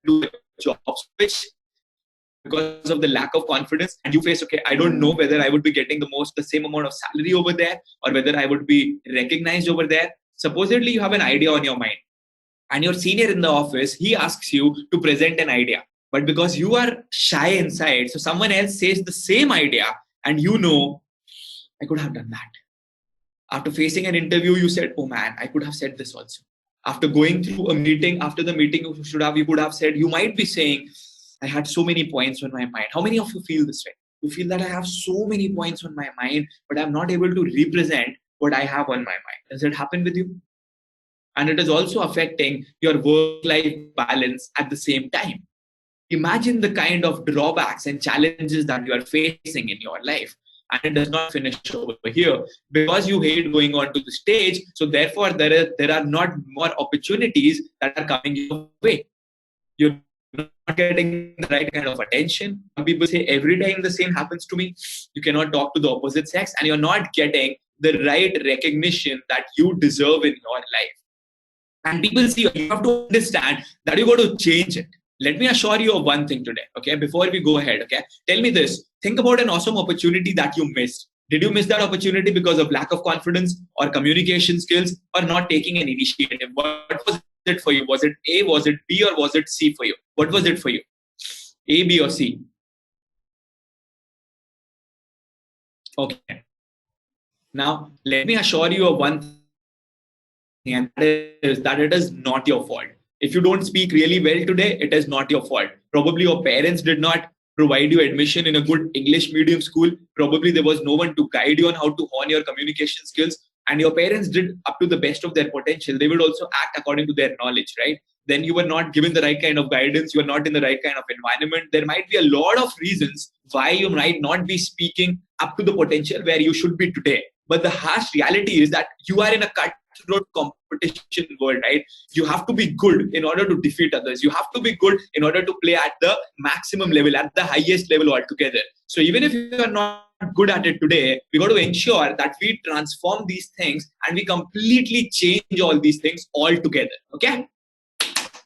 do a job switch because of the lack of confidence, and you face, okay, I don't know whether I would be getting the same amount of salary over there, or whether I would be recognized over there. Supposedly you have an idea on your mind, and your senior in the office, he asks you to present an idea. But because you are shy inside, so someone else says the same idea, and I could have done that. After facing an interview, you said, oh man, I could have said this also. After going through a meeting, after the meeting, you could have said, you might be saying, I had so many points on my mind. How many of you feel this way? You feel that I have so many points on my mind, but I'm not able to represent what I have on my mind. Does it happen with you? And it is also affecting your work-life balance at the same time. Imagine the kind of drawbacks and challenges that you are facing in your life. And it does not finish over here. Because you hate going onto the stage, so therefore there are not more opportunities that are coming your way. You're not getting the right kind of attention. Some people say, every time the same happens to me, you cannot talk to the opposite sex, and you're not getting the right recognition that you deserve in your life. And people see, you have to understand that you got to change it. Let me assure you of one thing today, okay? Before we go ahead, okay? Tell me this. Think about an awesome opportunity that you missed. Did you miss that opportunity because of lack of confidence or communication skills or not taking an initiative? What was it for you? Was it A, was it B, or was it C for you? What was it for you? A, B, or C? Okay. Now, let me assure you of one thing, and that it is not your fault. If you don't speak really well today, it is not your fault. Probably your parents did not provide you admission in a good English medium school. Probably there was no one to guide you on how to hone your communication skills. And your parents did up to the best of their potential. They would also act according to their knowledge, right? Then you were not given the right kind of guidance. You are not in the right kind of environment. There might be a lot of reasons why you might not be speaking up to the potential where you should be today. But the harsh reality is that you are in a cutthroat competition world, right? You have to be good in order to defeat others. You have to be good in order to play at the maximum level, at the highest level altogether. So even if you are not good at it today, we got to ensure that we transform these things and we completely change all these things altogether. Okay?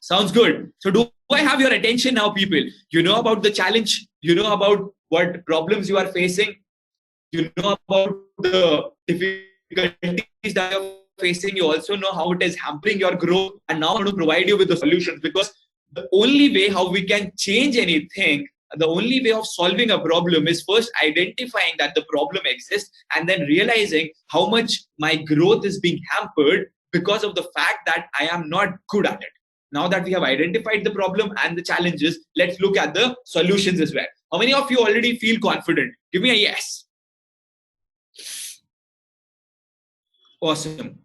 Sounds good. So do I have your attention now, people? You know about the challenge. You know about what problems you are facing. You know about the difficulties that you're facing. You also know how it is hampering your growth. And now I'm going to provide you with the solutions, because the only way how we can change anything, the only way of solving a problem is first identifying that the problem exists and then realizing how much my growth is being hampered because of the fact that I am not good at it. Now that we have identified the problem and the challenges, let's look at the solutions as well. How many of you already feel confident? Give me a yes. Awesome.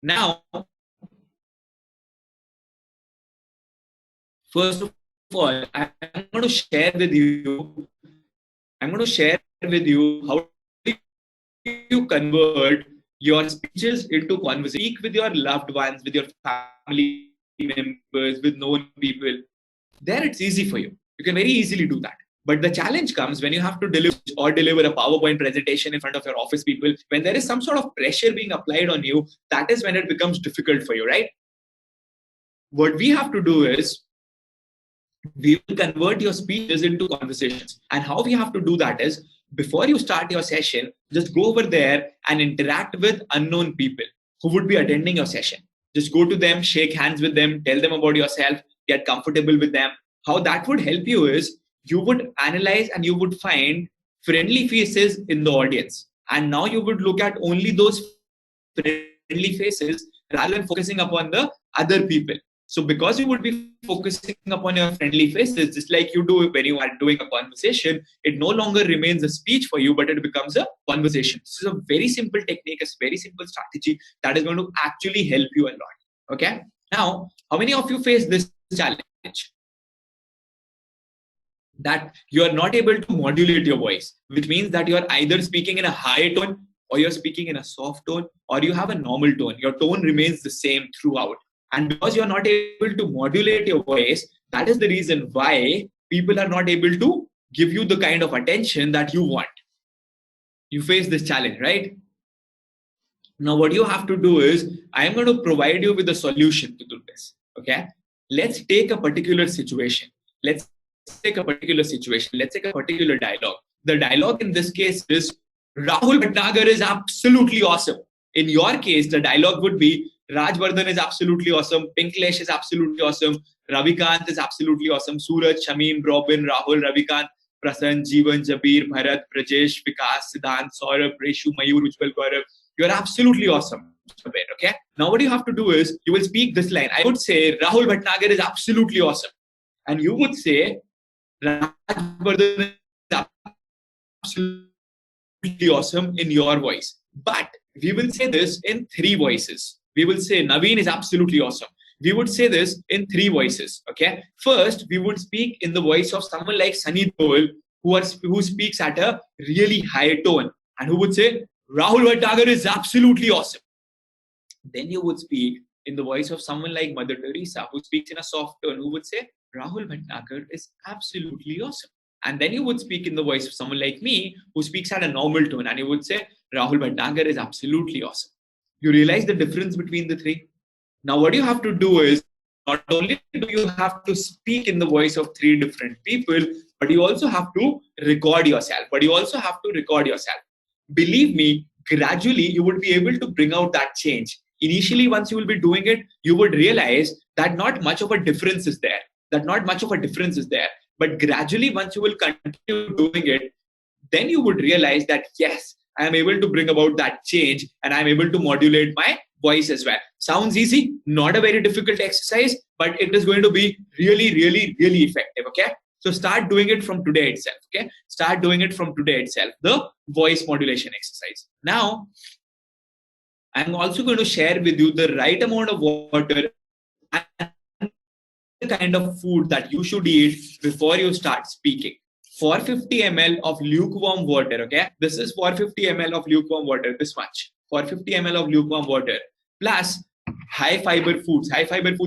Now, first of all, I'm going to share with you how you convert your speeches into conversation. Speak with your loved ones, with your family members, with known people. There it's easy for you. You can very easily do that. But the challenge comes when you have to deliver a PowerPoint presentation in front of your office people. When there is some sort of pressure being applied on you, that is when it becomes difficult for you, right? What we have to do is, we will convert your speeches into conversations. And how we have to do that is, before you start your session, just go over there and interact with unknown people who would be attending your session. Just go to them, shake hands with them, tell them about yourself, get comfortable with them. How that would help you is, you would analyze and you would find friendly faces in the audience. And now you would look at only those friendly faces rather than focusing upon the other people. So because you would be focusing upon your friendly faces, just like you do when you are doing a conversation, it no longer remains a speech for you, but it becomes a conversation. This is a very simple technique, a very simple strategy that is going to actually help you a lot. Okay. Now, how many of you face this challenge? That you are not able to modulate your voice, which means that you are either speaking in a high tone, or you're speaking in a soft tone, or you have a normal tone. Your tone remains the same throughout. And because you're not able to modulate your voice, that is the reason why people are not able to give you the kind of attention that you want. You face this challenge, right? Now, what you have to do is, I am going to provide you with a solution to do this. Okay. let's take a particular situation. Let's take a particular situation. Let's take a particular dialogue. The dialogue in this case is Rahul Bhatnagar is absolutely awesome. In your case, the dialogue would be Rajvardhan is absolutely awesome. Pinklesh is absolutely awesome. Ravikant is absolutely awesome. Suraj, Shamim, Robin, Rahul, Ravikant, Prasann, Jeevan, Jabir, Bharat, Brajesh, Vikas, Siddhant, Saurabh, Reshu, Mayur, Ujjwal, Gaurav. You're absolutely awesome. Okay. Now what you have to do is you will speak this line. I would say Rahul Bhatnagar is absolutely awesome. And you would say Rajvardhan is absolutely awesome in your voice. But we will say this in three voices. We will say Naveen is absolutely awesome. We would say this in three voices. Okay. First, we would speak in the voice of someone like Sunny Deol, who speaks at a really high tone and who would say Rahul Bhatnagar is absolutely awesome. Then you would speak in the voice of someone like Mother Teresa, who speaks in a soft tone, who would say Rahul Bhatnagar is absolutely awesome. And then you would speak in the voice of someone like me, who speaks at a normal tone, and you would say Rahul Bhatnagar is absolutely awesome. You realize the difference between the three? Now, what you have to do is, not only do you have to speak in the voice of three different people, but you also have to record yourself. Believe me, gradually you would be able to bring out that change. Initially, once you will be doing it, you would realize that not much of a difference is there. But gradually, once you will continue doing it, then you would realize that, yes, I am able to bring about that change and I'm able to modulate my voice as well. Sounds easy, not a very difficult exercise, but it is going to be really, really, really effective. Okay. So start doing it from today itself. Okay. The voice modulation exercise. Now, I'm also going to share with you the right amount of water and the kind of food that you should eat before you start speaking. 450 ml of lukewarm water. Okay. This is 450 ml of lukewarm water. This much. 450 ml of lukewarm water. Plus high fiber foods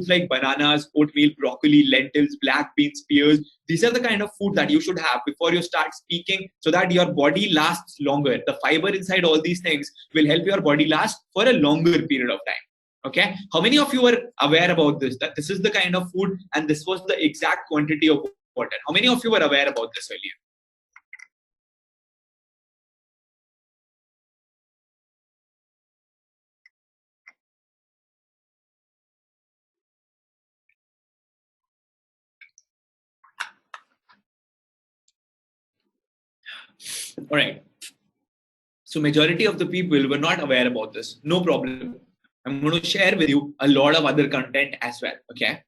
like bananas, oatmeal, broccoli, lentils, black beans, pears. These are the kind of food that you should have before you start speaking so that your body lasts longer. The fiber inside all these things will help your body last for a longer period of time. Okay. How many of you are aware about this? That this is the kind of food and this was the exact quantity of water. How many of you were aware about this earlier? All right. So majority of the people were not aware about this. No problem. I'm going to share with you a lot of other content as well. Okay.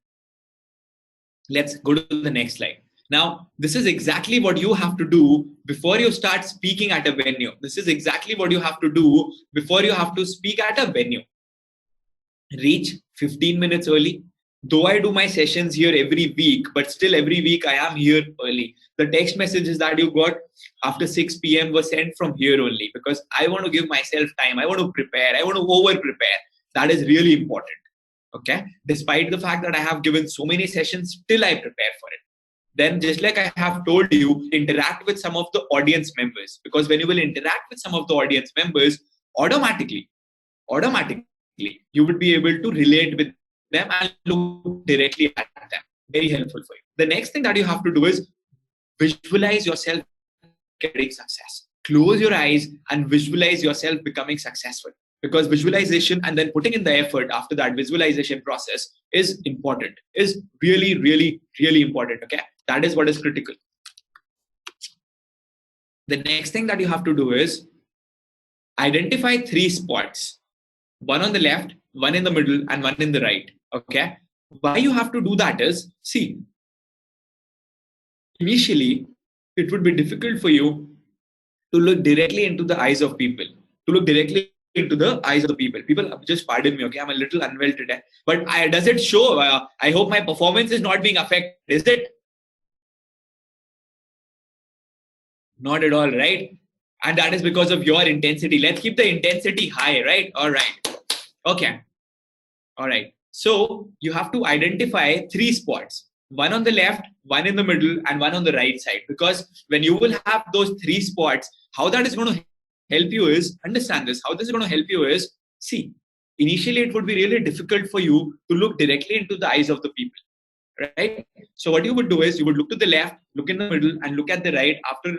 Let's go to the next slide. Now, this is exactly what you have to do before you start speaking at a venue. Reach 15 minutes early. Though I do my sessions here every week, but still every week I am here early. The text messages that you got after 6 p.m. were sent from here only because I want to give myself time. I want to prepare. I want to over prepare. That is really important. Okay. Despite the fact that I have given so many sessions, still I prepare for it. Then just like I have told you, interact with some of the audience members, because when you will interact with some of the audience members, automatically, you would be able to relate with them and look directly at them. Very helpful for you. The next thing that you have to do is visualize yourself getting success. Close your eyes and visualize yourself becoming successful, because visualization and then putting in the effort after that visualization process is important, is really, really, really important. Okay. That is what is critical. The next thing that you have to do is identify 3 spots. One on the left, one in the middle, and one in the right. Okay. Why you have to do that is, see, initially, it would be difficult for you to look directly into the eyes of people, People, just pardon me, okay? I'm a little unwell today. But does it show? I hope my performance is not being affected. Is it? Not at all, right? And that is because of your intensity. Let's keep the intensity high, right? All right. Okay. All right. So you have to identify 3 spots. One on the left, one in the middle, and one on the right side. Because when you will have those 3 spots, how that is going to help you is, understand this, how this is going to help you is, see, initially it would be really difficult for you to look directly into the eyes of the people. right? So what you would do is you would look to the left, look in the middle, and look at the right after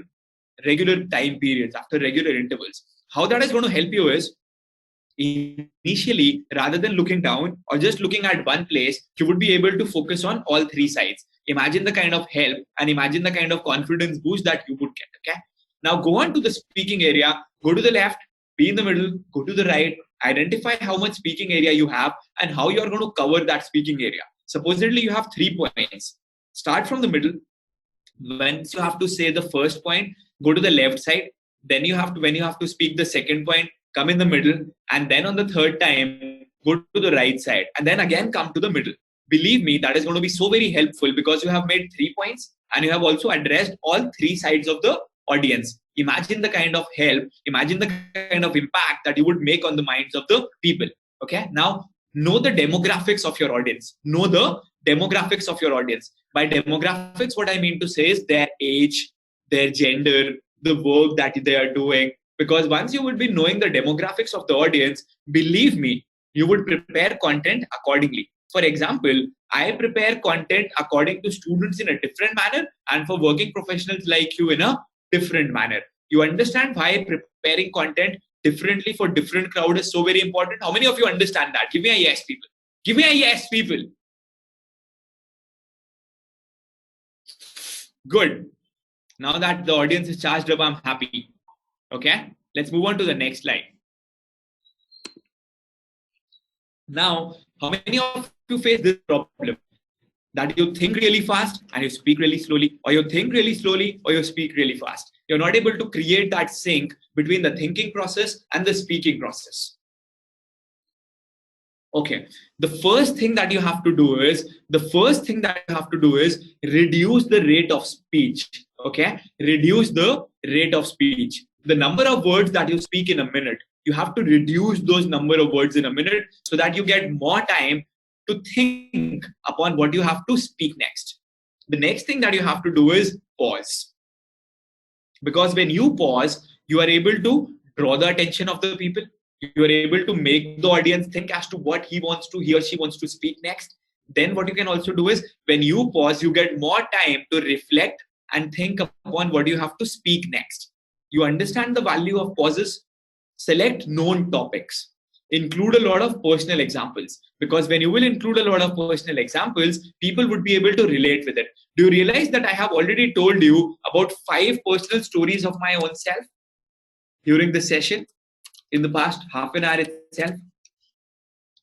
regular time periods, after regular intervals. How that is going to help you is, initially, rather than looking down or just looking at one place, you would be able to focus on all three sides. Imagine the kind of help and imagine the kind of confidence boost that you would get. Okay. Now go on to the speaking area, go to the left, be in the middle, go to the right, identify how much speaking area you have and how you're going to cover that speaking area. Supposedly you have 3 points. Start from the middle. Once you have to say the first point, go to the left side. Then when you have to speak the second point, come in the middle, and then on the third time, go to the right side, and then again come to the middle. Believe me, that is going to be so very helpful because you have made 3 points and you have also addressed all 3 sides of the audience. Imagine the kind of help, imagine the kind of impact that you would make on the minds of the people. Okay, now know the demographics of your audience. Know the demographics of your audience. By demographics, what I mean to say is their age, their gender, the work that they are doing. Because once you would be knowing the demographics of the audience, believe me, you would prepare content accordingly. For example, I prepare content according to students in a different manner and for working professionals like you in a different manner. You understand why preparing content differently for different crowd is so very important? How many of you understand that? Give me a yes, people. Give me a yes, people. Good. Now that the audience is charged up, I'm happy. Okay, let's move on to the next slide. Now, how many of you face this problem? That you think really fast and you speak really slowly, or you think really slowly or you speak really fast. You're not able to create that sync between the thinking process and the speaking process. Okay, the first thing that you have to do is reduce the rate of speech. Okay, reduce the rate of speech. The number of words that you speak in a minute, you have to reduce those number of words in a minute so that you get more time to think upon what you have to speak next. The next thing that you have to do is pause. Because when you pause, you are able to draw the attention of the people. You are able to make the audience think as to what he or she wants to speak next. Then what you can also do is when you pause, you get more time to reflect and think upon what you have to speak next. You understand the value of pauses? Select known topics. Include a lot of personal examples, because when you will include a lot of personal examples, people would be able to relate with it. Do you realize that I have already told you about 5 personal stories of my own self during the session in the past half an hour itself?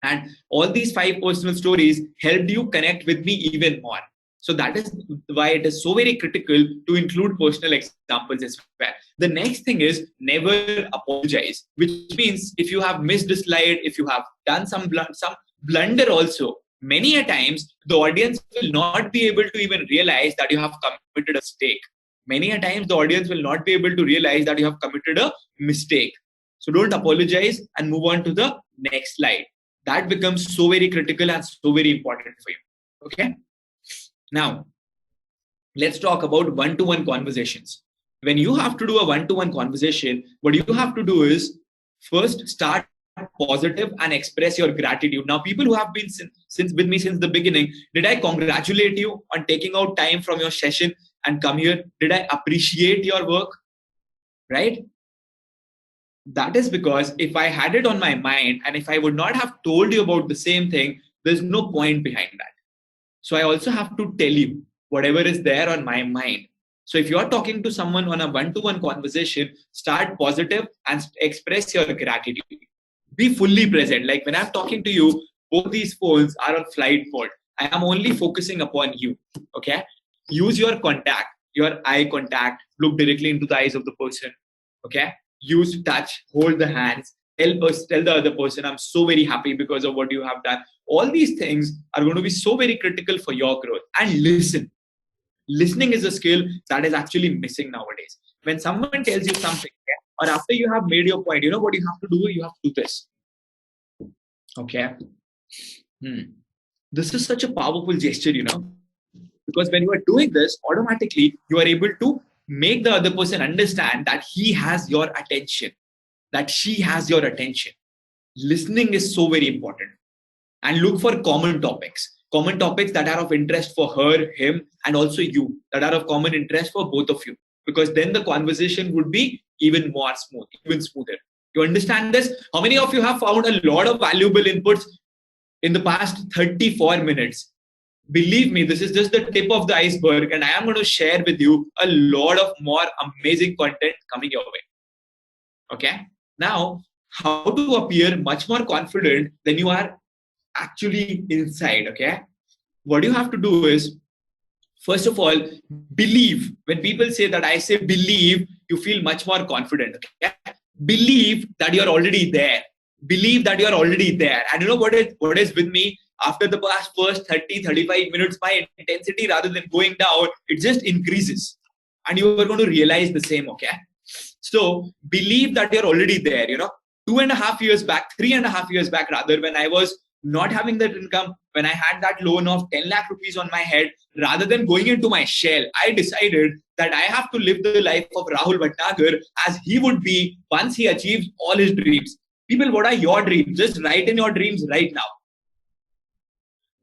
And all these 5 personal stories helped you connect with me even more. So that is why it is so very critical to include personal examples as well. The next thing is never apologize, which means if you have missed a slide, if you have done some blunder also, many a times the audience will not be able to even realize that you have committed a mistake. Many a times the audience will not be able to realize that you have committed a mistake. So don't apologize and move on to the next slide. That becomes so very critical and so very important for you. Okay. Now, let's talk about one-to-one conversations. When you have to do a one-to-one conversation, what you have to do is first start positive and express your gratitude. Now, people who have been with me since the beginning, did I congratulate you on taking out time from your session and come here? Did I appreciate your work? Right? That is because if I had it on my mind and if I would not have told you about the same thing, there's no point behind that. So I also have to tell you whatever is there on my mind. So if you're talking to someone on a one-to-one conversation, start positive and express your gratitude. Be fully present. Like when I'm talking to you, both these phones are on flight mode. I am only focusing upon you. Okay. Use your contact, your eye contact, look directly into the eyes of the person. Okay. Use touch, hold the hands, tell the other person, I'm so very happy because of what you have done. All these things are going to be so very critical for your growth. And listen. Listening is a skill that is actually missing nowadays. When someone tells you something, or after you have made your point, you know what you have to do? You have to do this. Okay. This is such a powerful gesture, because when you are doing this, automatically you are able to make the other person understand that he has your attention, that she has your attention. Listening is so very important. And look for common topics. common topics that are of interest for her, him, and also you, that are of common interest for both of you. Because then the conversation would be even more smooth, even smoother. You understand this? How many of you have found a lot of valuable inputs in the past 34 minutes? Believe me, this is just the tip of the iceberg, and I am going to share with you a lot of more amazing content coming your way. Okay? Now, how to appear much more confident than you are actually inside. Okay? What you have to do is, first of all, believe. When people say that, I say believe, you feel much more confident. Okay? Believe that you're already there. Believe that you're already there. And you know what is with me? After the first 30-35 minutes, my intensity, rather than going down, it just increases. And you are going to realize the same, okay? So believe that you're already there. 2.5 years back, 3.5 years back rather, when I was not having that income, when I had that loan of 10 lakh rupees on my head, rather than going into my shell, I decided that I have to live the life of Rahul Bhatnagar as he would be once he achieves all his dreams. People, what are your dreams? Just write in your dreams right now.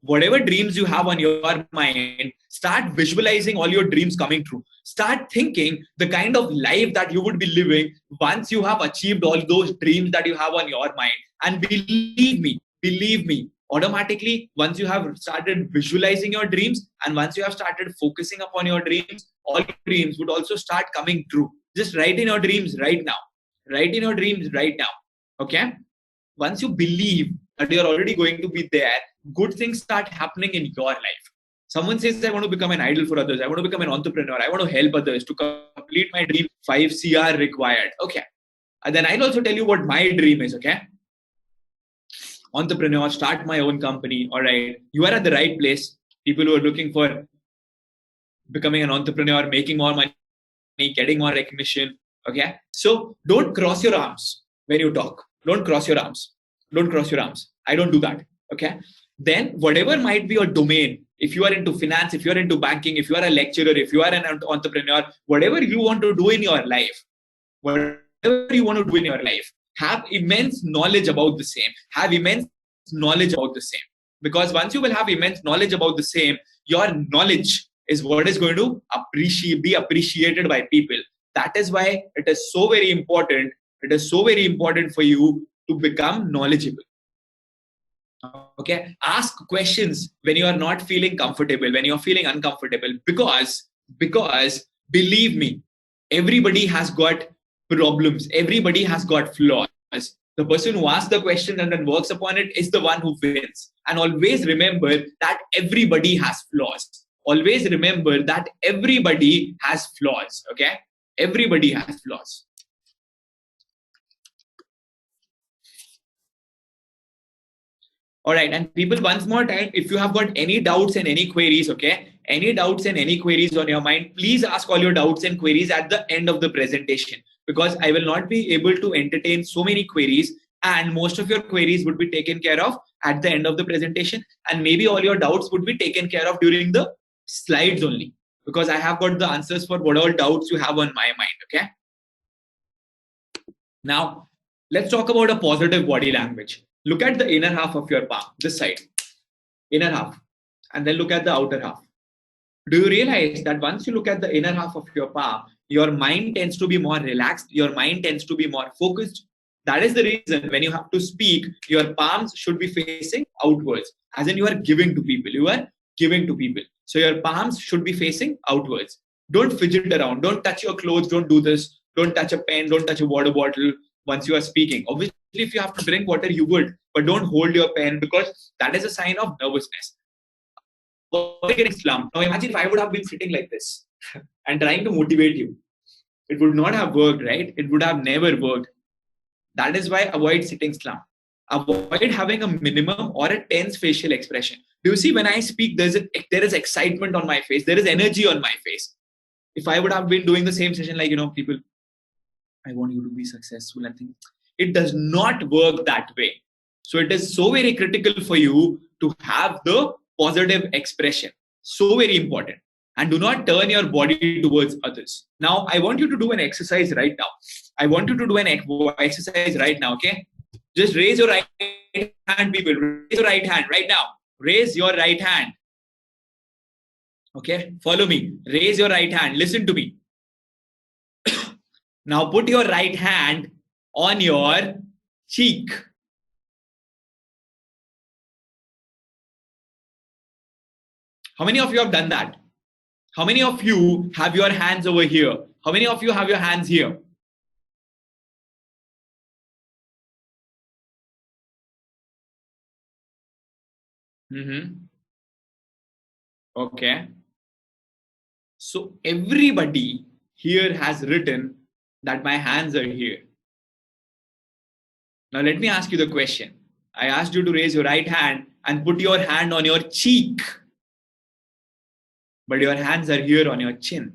Whatever dreams you have on your mind, start visualizing all your dreams coming true. Start thinking the kind of life that you would be living once you have achieved all those dreams that you have on your mind. And believe me, automatically, once you have started visualizing your dreams and once you have started focusing upon your dreams, all your dreams would also start coming true. Just write in your dreams right now. Write in your dreams right now. Okay? Once you believe that you're already going to be there, good things start happening in your life. Someone says, I want to become an idol for others. I want to become an entrepreneur. I want to help others to complete my dream. 5 CR required. Okay. And then I'll also tell you what my dream is. Okay. Entrepreneur, start my own company. All right. You are at the right place. People who are looking for becoming an entrepreneur, making more money, getting more recognition. Okay. So don't cross your arms when you talk. Don't cross your arms. Don't cross your arms. I don't do that. Okay. Then whatever might be your domain, if you are into finance, if you are into banking, if you are a lecturer, if you are an entrepreneur, whatever you want to do in your life, have immense knowledge about the same. Because once you will have immense knowledge about the same, your knowledge is what is going to be appreciated by people. That is why it is so very important. It is so very important for you to become knowledgeable. Okay, ask questions when you are not feeling comfortable, when you're feeling uncomfortable, because believe me, everybody has got problems, everybody has got flaws. The person who asks the question and then works upon it is the one who wins. And always remember that everybody has flaws. Always remember that everybody has flaws. Okay, everybody has flaws. All right. And people, once more time, if you have got any doubts and any queries, okay, any doubts and any queries on your mind, please ask all your doubts and queries at the end of the presentation, because I will not be able to entertain so many queries, and most of your queries would be taken care of at the end of the presentation. And maybe all your doubts would be taken care of during the slides only, because I have got the answers for what all doubts you have on my mind. Okay. Now, let's talk about a positive body language. Look at the inner half of your palm, this side, inner half, and then look at the outer half. Do you realize that once you look at the inner half of your palm, your mind tends to be more relaxed, your mind tends to be more focused? That is the reason when you have to speak, your palms should be facing outwards, as in you are giving to people. You are giving to people. So your palms should be facing outwards. Don't fidget around. Don't touch your clothes. Don't do this. Don't touch a pen. Don't touch a water bottle once you are speaking. Obviously, if you have to drink water, you would, but don't hold your pen, because that is a sign of nervousness. Now imagine if I would have been sitting like this and trying to motivate you. It would not have worked, right? It would have never worked. That is why avoid sitting slump. Avoid having a minimum or a tense facial expression. Do you see when I speak, there is excitement on my face. There is energy on my face. If I would have been doing the same session like, people, I want you to be successful, and things, it does not work that way. So it is so very critical for you to have the positive expression. So very important. And do not turn your body towards others. Now, I want you to do an exercise right now. Okay? Just raise your right hand, people. Raise your right hand right now. Raise your right hand. Okay, follow me. Raise your right hand. Listen to me. Now put your right hand on your cheek. How many of you have done that? How many of you have your hands over here? How many of you have your hands here? Okay. So everybody here has written that my hands are here. Now let me ask you the question. I asked you to raise your right hand and put your hand on your cheek. But your hands are here on your chin.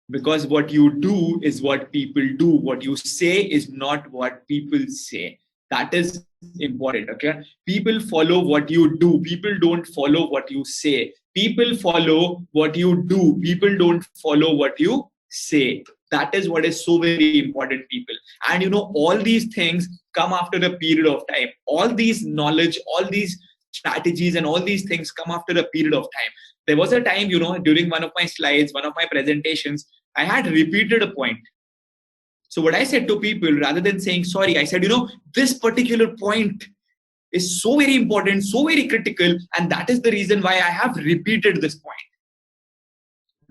Because what you do is what people do. What you say is not what people say. That is important. Okay. People follow what you do. People don't follow what you say. People follow what you do. People don't follow what you say. That is what is so very important, people. And you know, all these things come after a period of time. All these knowledge, all these strategies, and all these things come after a period of time. There was a time, you know, during one of my slides, one of my presentations, I had repeated a point. So what I said to people, rather than saying sorry, I said, you know, this particular point is so very important, so very critical, and that is the reason why I have repeated this point.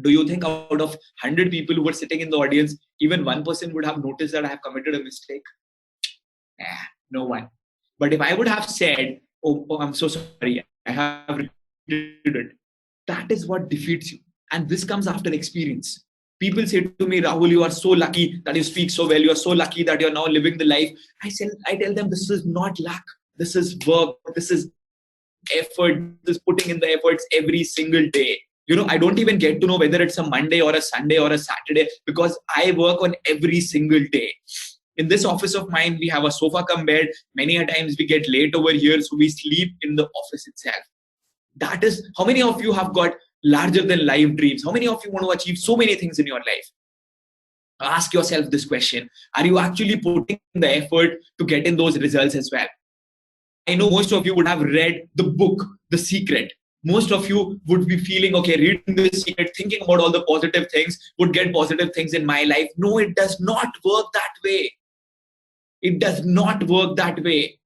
Do you think out of 100 people who were sitting in the audience, even one person would have noticed that I have committed a mistake? No one. But if I would have said, oh, I'm so sorry, I have repeated it, that is what defeats you. And this comes after experience. People say to me, Rahul, you are so lucky that you speak so well. You are so lucky that you're now living the life. I tell them, this is not luck. This is work. This is effort. This is putting in the efforts every single day. You know, I don't even get to know whether it's a Monday or a Sunday or a Saturday, because I work on every single day. In this office of mine, we have a sofa cum bed. Many a times we get late over here, so we sleep in the office itself. That is, how many of you have got larger than life dreams? How many of you want to achieve so many things in your life? Ask yourself this question. Are you actually putting the effort to get in those results as well? I know most of you would have read the book, The Secret. Most of you would be feeling, okay, reading The Secret, thinking about all the positive things, would get positive things in my life. No, it does not work that way. It does not work that way.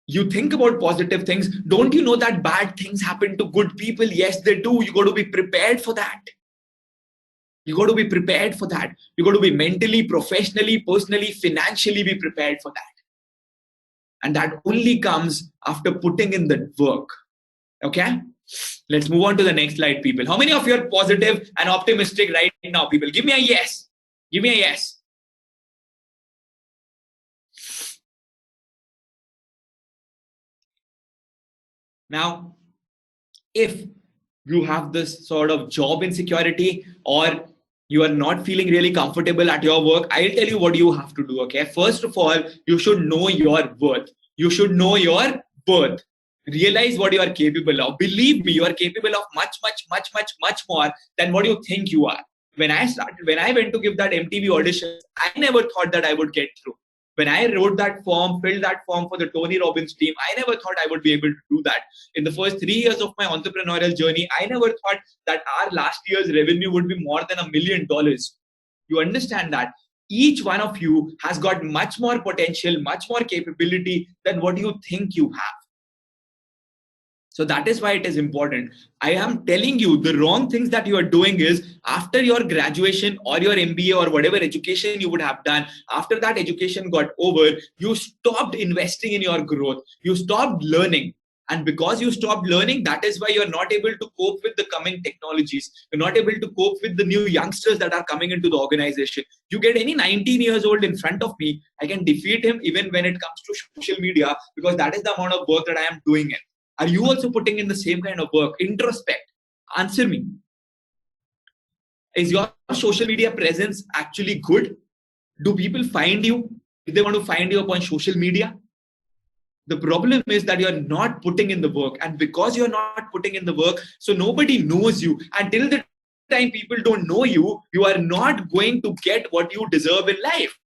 You think about positive things. Don't you know that bad things happen to good people? Yes, they do. You got to be prepared for that. You got to be prepared for that. You got to be mentally, professionally, personally, financially be prepared for that. And that only comes after putting in the work. Okay? Let's move on to the next slide, people. How many of you are positive and optimistic right now, people? Give me a yes. Give me a yes. Now, if you have this sort of job insecurity, or you are not feeling really comfortable at your work, I'll tell you what you have to do. Okay. First of all, you should know your worth. You should know your worth. Realize what you are capable of. Believe me, you are capable of much, much, much, much, much more than what you think you are. When I went to give that MTV audition, I never thought that I would get through. When I wrote that form, filled that form for the Tony Robbins team, I never thought I would be able to do that. In the first 3 years of my entrepreneurial journey, I never thought that our last year's revenue would be more than $1 million. You understand that? Each one of you has got much more potential, much more capability than what you think you have. So that is why it is important. I am telling you, the wrong things that you are doing is, after your graduation or your MBA or whatever education you would have done, after that education got over, you stopped investing in your growth. You stopped learning. And because you stopped learning, that is why you're not able to cope with the coming technologies. You're not able to cope with the new youngsters that are coming into the organization. You get any 19 years old in front of me, I can defeat him even when it comes to social media, because that is the amount of work that I am doing it. Are you also putting in the same kind of work? Introspect. Answer me. Is your social media presence actually good? Do people find you if they want to find you upon social media? The problem is that you're not putting in the work. And because you're not putting in the work, so nobody knows you. Until the time people don't know you, you are not going to get what you deserve in life.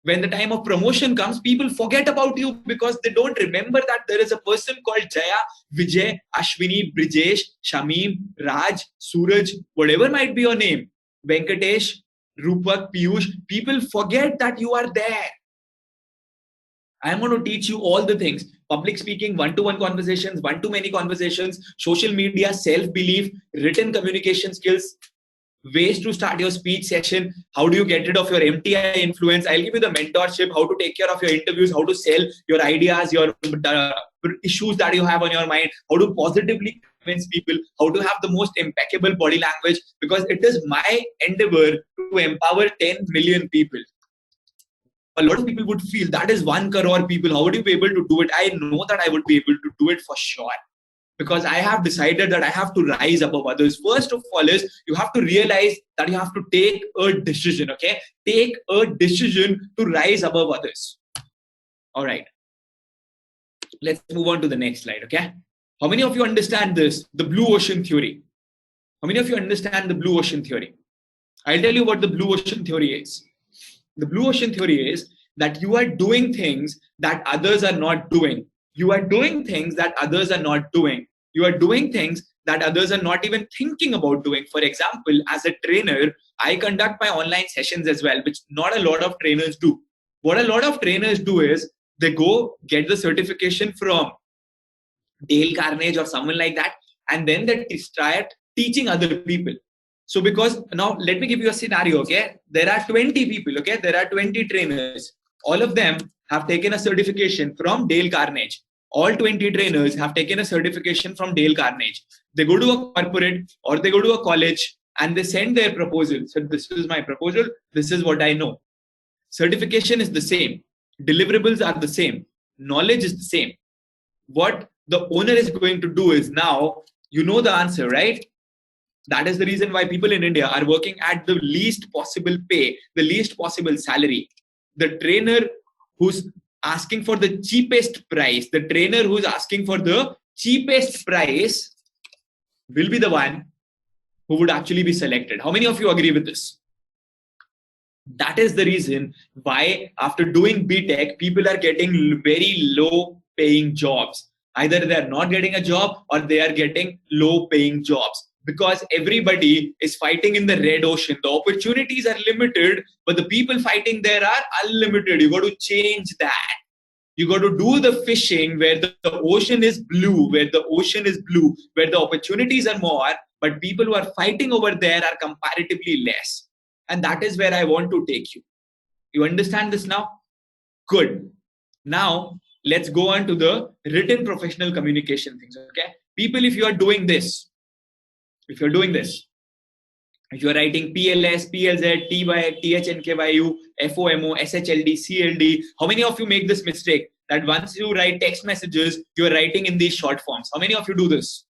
When the time of promotion comes, people forget about you because they don't remember that there is a person called Jaya, Vijay, Ashwini, Brijesh, Shamim, Raj, Suraj, whatever might be your name, Venkatesh, Rupak, Piyush. People forget that you are there. I'm going to teach you all the things: public speaking, one-to-one conversations, one-to-many conversations, social media, self-belief, written communication skills, ways to start your speech session, how do you get rid of your MTI influence. I'll give you the mentorship, how to take care of your interviews, how to sell your ideas, your issues that you have on your mind, how to positively convince people, how to have the most impeccable body language, because it is my endeavor to empower 10 million people. A lot of people would feel that is 1 crore people. How would you be able to do it? I know that I would be able to do it for sure, because I have decided that I have to rise above others. First of all is you have to realize that you have to take a decision, okay? Take a decision to rise above others. All right. Let's move on to the next slide, okay? How many of you understand this? The blue ocean theory. How many of you understand the blue ocean theory? I'll tell you what the blue ocean theory is. The blue ocean theory is that you are doing things that others are not doing. You are doing things that others are not doing. You are doing things that others are not even thinking about doing. For example, as a trainer, I conduct my online sessions as well, which not a lot of trainers do. What a lot of trainers do is they go get the certification from Dale Carnegie or someone like that, and then they start teaching other people. So because now let me give you a scenario, okay? There are 20 people, okay? There are 20 trainers. All of them have taken a certification from Dale Carnegie. All 20 trainers have taken a certification from Dale Carnegie. They go to a corporate or they go to a college and they send their proposal. So this is my proposal. This is what I know. Certification is the same. Deliverables are the same. Knowledge is the same. What the owner is going to do is, now you know the answer, right? That is the reason why people in India are working at the least possible pay, the least possible salary. The trainer who's asking for the cheapest price, the trainer who's asking for the cheapest price will be the one who would actually be selected. How many of you agree with this? That is the reason why after doing BTech, people are getting very low paying jobs. Either they are not getting a job or they are getting low paying jobs, because everybody is fighting in the red ocean. The opportunities are limited, but the people fighting there are unlimited. You got to change that. You got to do the fishing where the ocean is blue, where the ocean is blue, where the opportunities are more, but people who are fighting over there are comparatively less. And that is where I want to take you. You understand this now? Good. Now, let's go on to the written professional communication things, okay? People, if you are doing this, if you're writing PLS, PLZ, TY, THNKYU, FOMO, SHLD, CLD, how many of you make this mistake that once you write text messages, you're writing in these short forms? How many of you do this?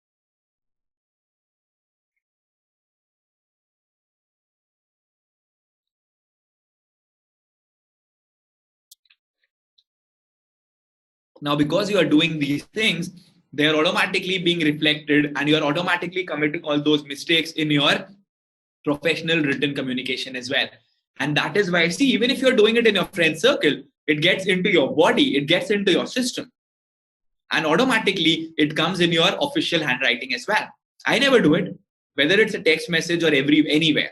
Now, because you are doing these things, they are automatically being reflected and you are automatically committing all those mistakes in your professional written communication as well. And that is why, see, even if you're doing it in your friend circle, it gets into your body, it gets into your system. And automatically it comes in your official handwriting as well. I never do it, whether it's a text message or anywhere.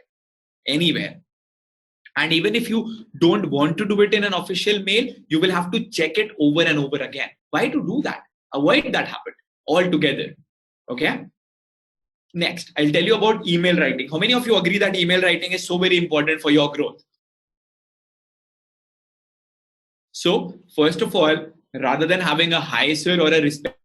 And even if you don't want to do it in an official mail, you will have to check it over and over again. Why to do that? Avoid that habit altogether. Okay. Next, I'll tell you about email writing. How many of you agree that email writing is so very important for your growth? So, first of all, rather than having a hi sir or a respect,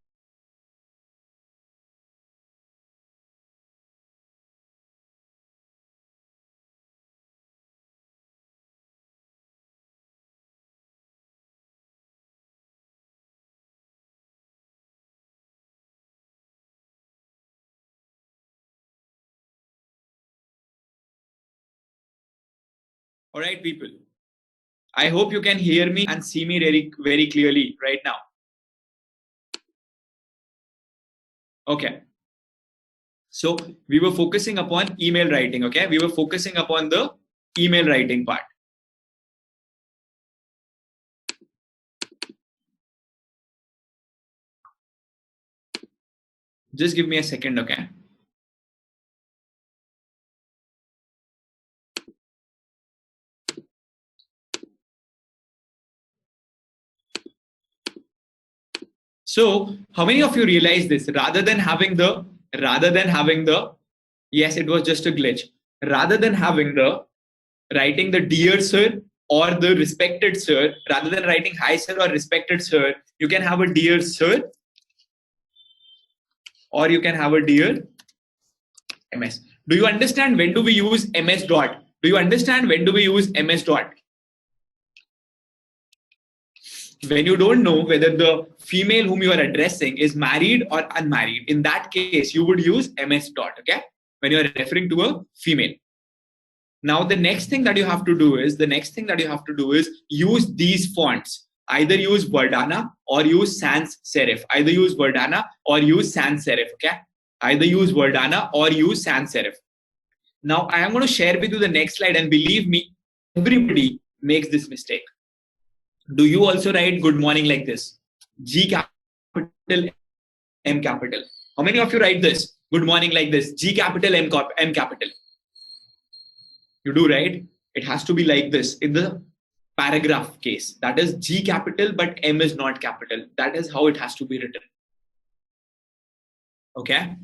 all right, people. I hope you can hear me and see me very, very clearly right now. Okay. So we were focusing upon email writing. Okay. We were focusing upon the email writing part. Just give me a second, okay? So how many of you realize this? Yes, it was just a glitch. Rather than having the writing the dear sir or the respected sir, rather than writing hi sir or respected sir, you can have a dear sir or you can have a dear MS. Do you understand when do we use MS dot? Do you understand when do we use MS dot? When you don't know whether the female whom you are addressing is married or unmarried, in that case, you would use MS dot, okay? When you are referring to a female. Now, the next thing that you have to do is use these fonts. Either use Verdana or use sans serif. Okay? Either use Verdana or use sans serif. Now, I am going to share with you the next slide, and believe me, everybody makes this mistake. Do you also write good morning like this? G capital, M capital. How many of you write this? Good morning like this. G capital, M capital. You do, right? It has to be like this in the paragraph case. That is G capital, but M is not capital. That is how it has to be written. Okay?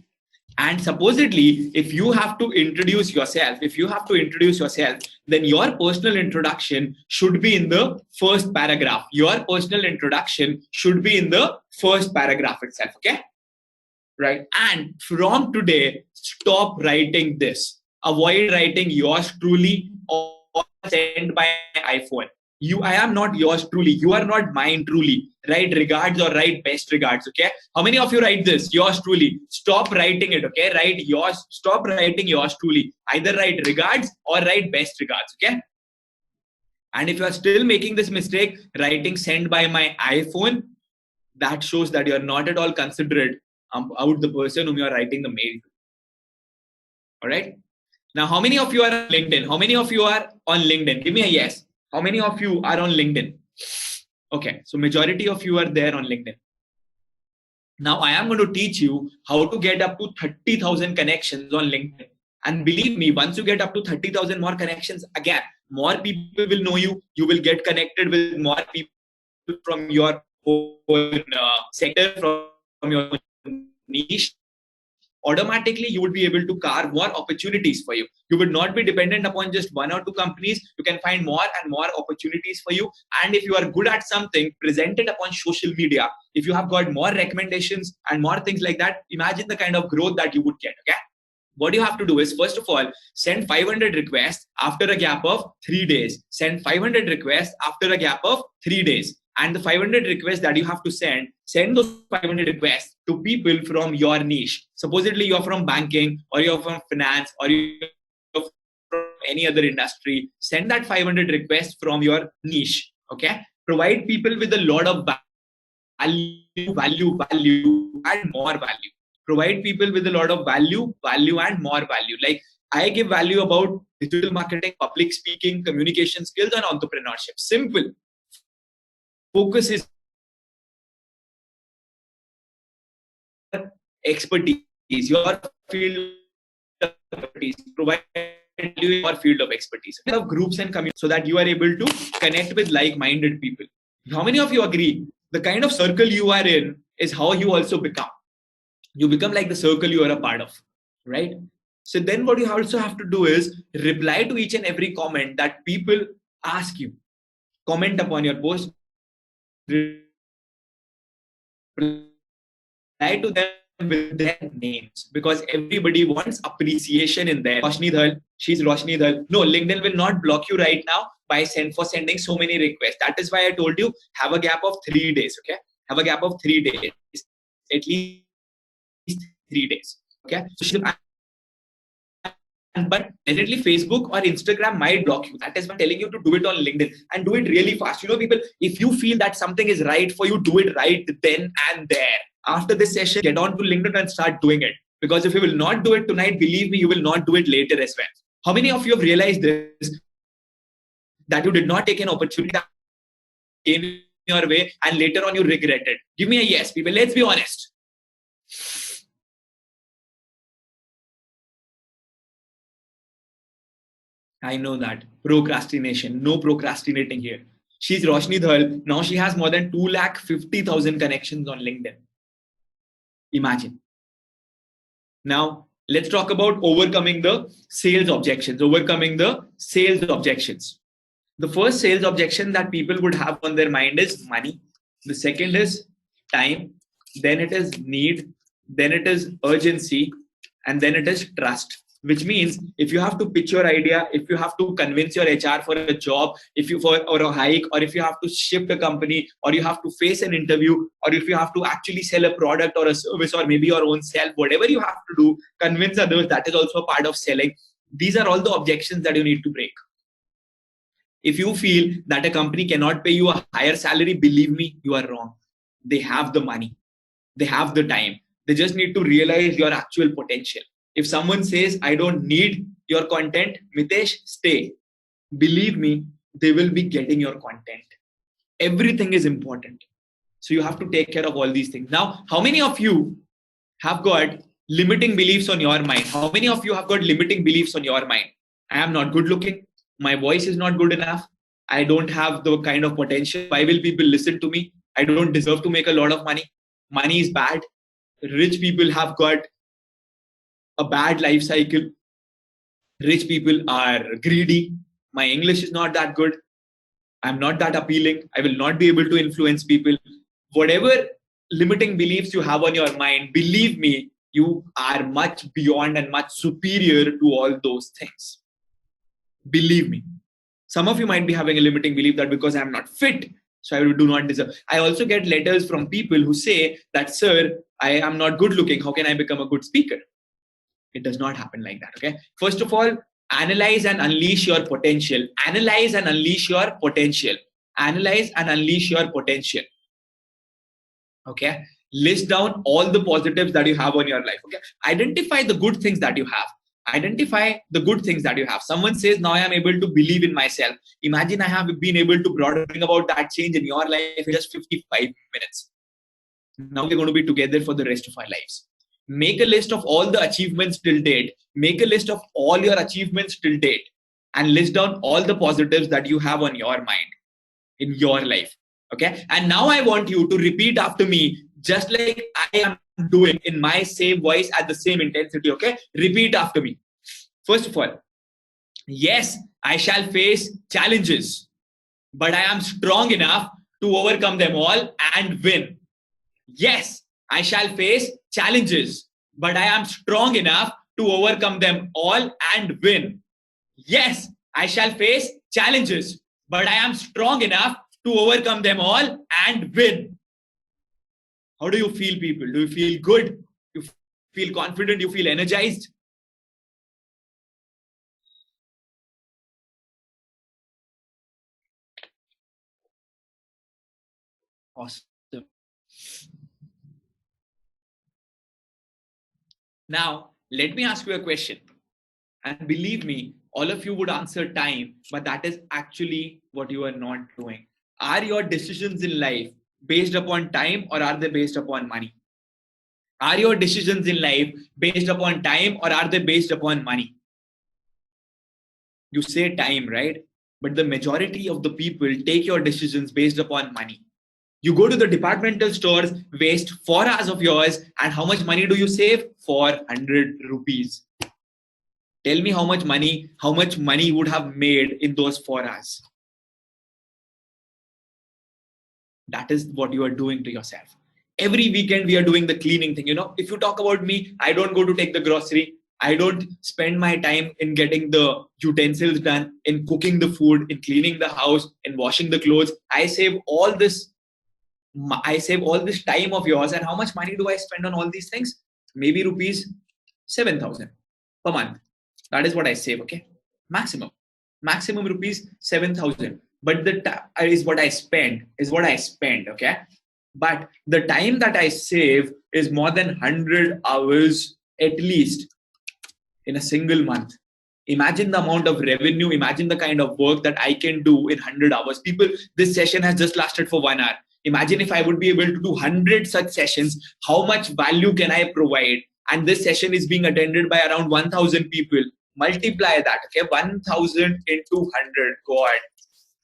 And supposedly, if you have to introduce yourself, then your personal introduction should be in the first paragraph. Itself, okay? Right? And from today, stop writing this. Avoid writing yours truly or sent by iPhone. I am not yours truly. You are not mine truly. Write regards or write best regards. Okay. How many of you write this? Yours truly. Stop writing it. Okay. Write yours. Stop writing yours truly. Either write regards or write best regards. Okay. And if you are still making this mistake, writing sent by my iPhone, that shows that you are not at all considerate about the person whom you are writing the mail to. All right. Now, how many of you are on LinkedIn? How many of you are on LinkedIn? Give me a yes. How many of you are on LinkedIn? Okay, so majority of you are there on LinkedIn. Now, I am going to teach you how to get up to 30,000 connections on LinkedIn. And believe me, once you get up to 30,000 more connections, again, more people will know you. You will get connected with more people from your own sector, from your own niche. Automatically you would be able to carve more opportunities for you. You would not be dependent upon just one or two companies. You can find more and more opportunities for you. And if you are good at something, present it upon social media. If you have got more recommendations and more things like that, imagine the kind of growth that you would get. Okay. What you have to do is, first of all, send 500 requests after a gap of 3 days. Send 500 requests after a gap of 3 days. And the 500 requests that you have to send those 500 requests to people from your niche. Supposedly you're from banking or you're from finance or you're from any other industry. Send that 500 requests from your niche. Okay. Provide people with a lot of value, and more value. Provide people with a lot of value, and more value. Like I give value about digital marketing, public speaking, communication skills, and entrepreneurship. Simple. Focus is expertise, your field of expertise. Provide your field of expertise. Have groups and communities so that you are able to connect with like-minded people. How many of you agree? The kind of circle you are in is how you also become. You become like the circle you are a part of, right? So then what you also have to do is reply to each and every comment that people ask you. Comment upon your post. Reply to them with their names, because everybody wants appreciation in there. Roshni Dhal, she's Roshni Dhal. No, LinkedIn will not block you right now for sending so many requests. That is why I told you have a gap of 3 days. Okay, have a gap of 3 days, at least 3 days. Okay, so but definitely Facebook or Instagram might block you. That is why I'm telling you to do it on LinkedIn and do it really fast. You know, people, if you feel that something is right for you, do it right then and there. After this session, get on to LinkedIn and start doing it. Because if you will not do it tonight, believe me, you will not do it later as well. How many of you have realized this? That you did not take an opportunity that came your way and later on you regret it. Give me a yes, people. Let's be honest. I know that. Procrastination. No procrastinating here. She's Roshni Dhal. Now she has more than 250,000 connections on LinkedIn. Imagine. Now, let's talk about overcoming the sales objections. Overcoming the sales objections. The first sales objection that people would have on their mind is money. The second is time. Then it is need. Then it is urgency. And then it is trust. Which means if you have to pitch your idea, if you have to convince your HR for a job, if you for or a hike, or if you have to shift a company, or you have to face an interview, or if you have to actually sell a product or a service, or maybe your own self, whatever you have to do, convince others, that is also a part of selling. These are all the objections that you need to break. If you feel that a company cannot pay you a higher salary, believe me, you are wrong. They have the money. They have the time. They just need to realize your actual potential. If someone says, I don't need your content, Mitesh, stay. Believe me, they will be getting your content. Everything is important. So you have to take care of all these things. Now, how many of you have got limiting beliefs on your mind? How many of you have got limiting beliefs on your mind? I am not good looking. My voice is not good enough. I don't have the kind of potential. Why will people listen to me? I don't deserve to make a lot of money. Money is bad. Rich people have got a bad life cycle. Rich people are greedy. My English is not that good. I'm not that appealing. I will not be able to influence people. Whatever limiting beliefs you have on your mind, believe me, you are much beyond and much superior to all those things. Believe me. Some of you might be having a limiting belief that because I'm not fit, so I do not deserve. I also get letters from people who say that, sir, I am not good looking. How can I become a good speaker? It does not happen like that. Okay. First of all, analyze and unleash your potential. Analyze and unleash your potential. Analyze and unleash your potential. Okay. List down all the positives that you have on your life. Okay. Identify the good things that you have. Identify the good things that you have. Someone says, now I am able to believe in myself. Imagine I have been able to bring about that change in your life in just 55 minutes. Now we're going to be together for the rest of our lives. Make a list of all the achievements till date. Make a list of all your achievements till date and list down all the positives that you have on your mind in your life. Okay. And now I want you to repeat after me, just like I am doing in my same voice at the same intensity. Okay. Repeat after me. First of all, yes, I shall face challenges, but I am strong enough to overcome them all and win. Yes, I shall face challenges, but I am strong enough to overcome them all and win. Yes, I shall face challenges, but I am strong enough to overcome them all and win. How do you feel, people? Do you feel good? You feel confident? You feel energized? Awesome. Now, let me ask you a question. And believe me, all of you would answer time, but that is actually what you are not doing. Are your decisions in life based upon time or are they based upon money? Are your decisions in life based upon time or are they based upon money? You say time, right? But the majority of the people take your decisions based upon money. You go to the departmental stores, waste 4 hours of yours, and how much money do you save? 400 rupees. Tell me how much money you would have made in those 4 hours. That is what you are doing to yourself. Every weekend we are doing the cleaning thing. You know, if you talk about me, I don't go to take the grocery. I don't spend my time in getting the utensils done, in cooking the food, in cleaning the house, in washing the clothes. I save all this time of yours. And how much money do I spend on all these things? Maybe rupees 7,000 per month. That is what I save. Okay. Maximum rupees 7,000. But is what I spend. Okay. But the time that I save is more than 100 hours at least in a single month. Imagine the amount of revenue, imagine the kind of work that I can do in 100 hours. People, this session has just lasted for 1 hour. Imagine if I would be able to do 100 such sessions, how much value can I provide? And this session is being attended by around 1,000 people. multiply that. Okay, 1,000 into 100. God,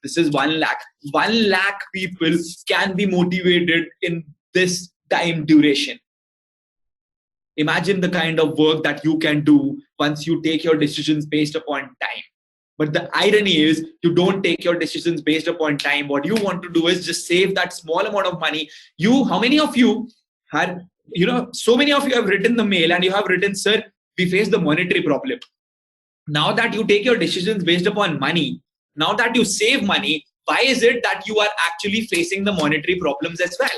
this is 1 lakh. 1 lakh people can be motivated in this time duration. Imagine the kind of work that you can do once you take your decisions based upon time. But the irony is, you don't take your decisions based upon time. What you want to do is just save that small amount of money. How many of you had, so many of you have written the mail and you have written, sir, we face the monetary problem. Now that you take your decisions based upon money, now that you save money, why is it that you are actually facing the monetary problems as well?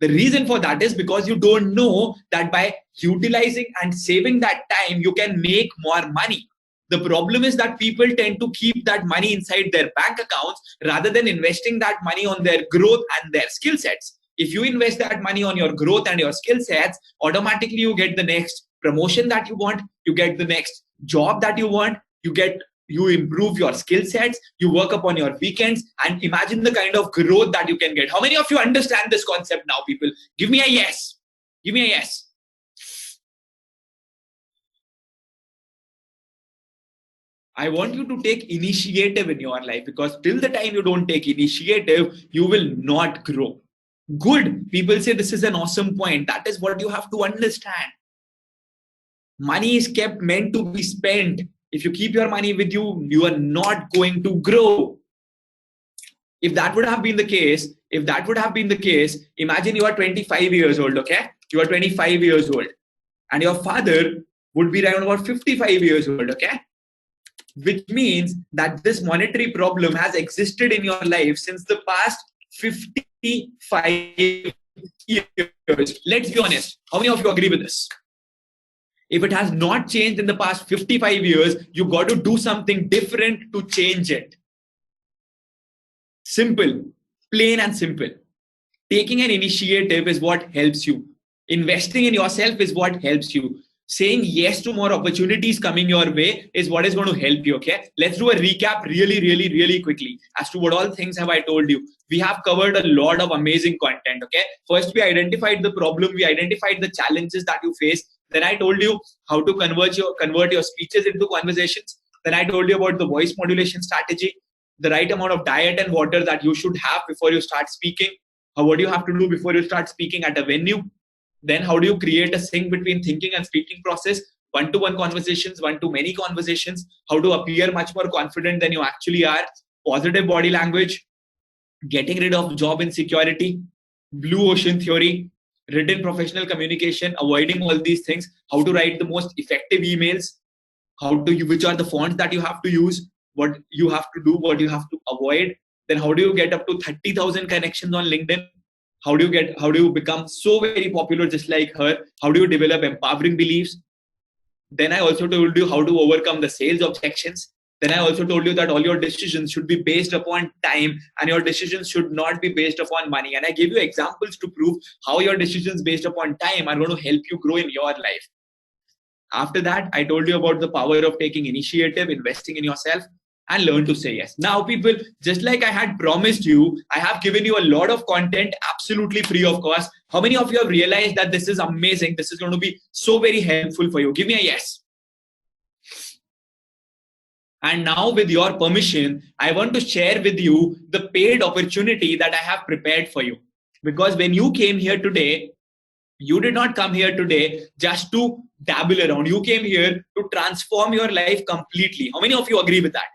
The reason for that is because you don't know that by utilizing and saving that time, you can make more money. The problem is that people tend to keep that money inside their bank accounts rather than investing that money on their growth and their skill sets. If you invest that money on your growth and your skill sets, automatically you get the next promotion that you want, you get the next job that you want, you improve your skill sets, you work upon your weekends, and imagine the kind of growth that you can get. How many of you understand this concept now, people? Give me a yes. Give me a yes. I want you to take initiative in your life, because till the time you don't take initiative, you will not grow. Good. People say this is an awesome point. That is what you have to understand. Money is kept meant to be spent. If you keep your money with you, you are not going to grow. If that would have been the case, imagine you are 25 years old, okay? You are 25 years old and your father would be around about 55 years old, okay? Which means that this monetary problem has existed in your life since the past 55 years. Let's be honest. How many of you agree with this? If it has not changed in the past 55 years, you got to do something different to change it. Simple, plain and simple. Taking an initiative is what helps you. Investing in yourself is what helps you. Saying yes to more opportunities coming your way is what is going to help you, okay? Let's do a recap really quickly as to what all things have I told you. We have covered a lot of amazing content, okay? First, we identified the problem. We identified the challenges that you face. Then I told you how to convert your speeches into conversations. Then I told you about the voice modulation strategy, the right amount of diet and water that you should have before you start speaking. What do you have to do before you start speaking at a venue? Then how do you create a sync between thinking and speaking process? One-to-one conversations, one-to-many conversations. How to appear much more confident than you actually are. Positive body language. Getting rid of job insecurity. Blue ocean theory. Written professional communication. Avoiding all these things. How to write the most effective emails. Which are the fonts that you have to use. What you have to do. What you have to avoid. Then how do you get up to 30,000 connections on LinkedIn? How do you become so very popular just like her? How do you develop empowering beliefs? Then I also told you how to overcome the sales objections. Then I also told you that all your decisions should be based upon time and your decisions should not be based upon money. And I gave you examples to prove how your decisions based upon time are going to help you grow in your life. After that, I told you about the power of taking initiative, investing in yourself, and learn to say yes. Now, people, just like I had promised you, I have given you a lot of content absolutely free of cost. How many of you have realized that this is amazing? This is going to be so very helpful for you. Give me a yes. And now, with your permission, I want to share with you the paid opportunity that I have prepared for you. Because when you came here today, you did not come here today just to dabble around. You came here to transform your life completely. How many of you agree with that?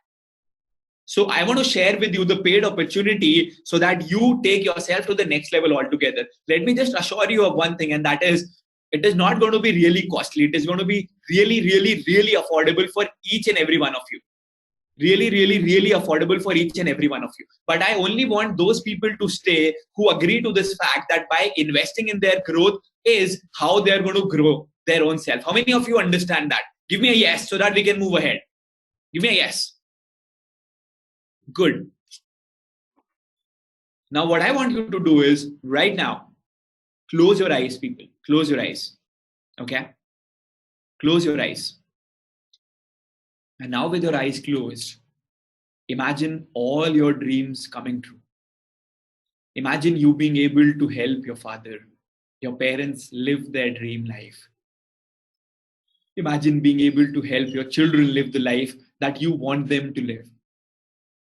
So I want to share with you the paid opportunity so that you take yourself to the next level altogether. Let me just assure you of one thing, and that is, it is not going to be really costly. It is going to be really affordable for each and every one of you. Really affordable for each and every one of you. But I only want those people to stay who agree to this fact that by investing in their growth is how they're going to grow their own self. How many of you understand that? Give me a yes so that we can move ahead. Give me a yes. Good. Now, what I want you to do is right now, close your eyes, people. Close your eyes. Okay? Close your eyes. And now with your eyes closed, imagine all your dreams coming true. Imagine you being able to help your father, your parents live their dream life. Imagine being able to help your children live the life that you want them to live.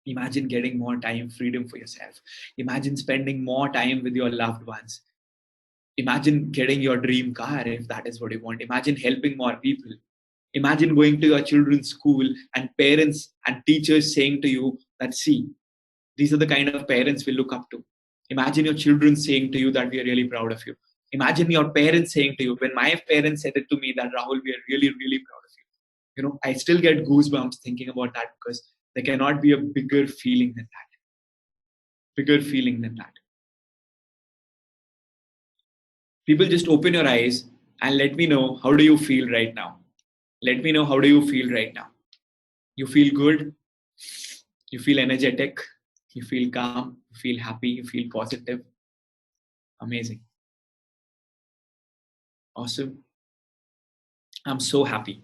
Imagine getting more time, freedom for yourself. Imagine spending more time with your loved ones. Imagine getting your dream car if that is what you want. Imagine helping more people. Imagine going to your children's school and parents and teachers saying to you that, see, these are the kind of parents we look up to. Imagine your children saying to you that we are really proud of you. Imagine your parents saying to you, when my parents said it to me that, Rahul, we are really, really proud of you. You know, I still get goosebumps thinking about that, because there cannot be a bigger feeling than that. Bigger feeling than that. People, just open your eyes and let me know, how do you feel right now? Let me know, how do you feel right now? You feel good? You feel energetic? You feel calm? You feel happy? You feel positive? Amazing. Awesome. I'm so happy.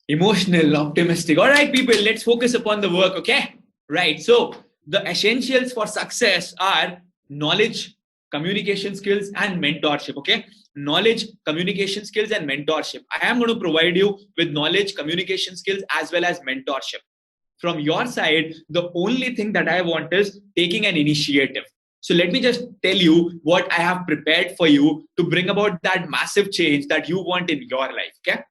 Emotional, optimistic. All right, people, let's focus upon the work, okay? Right. So the essentials for success are knowledge, communication skills, and mentorship, okay? Knowledge, communication skills, and mentorship. I am going to provide you with knowledge, communication skills, as well as mentorship. From your side, the only thing that I want is taking an initiative. So let me just tell you what I have prepared for you to bring about that massive change that you want in your life, okay?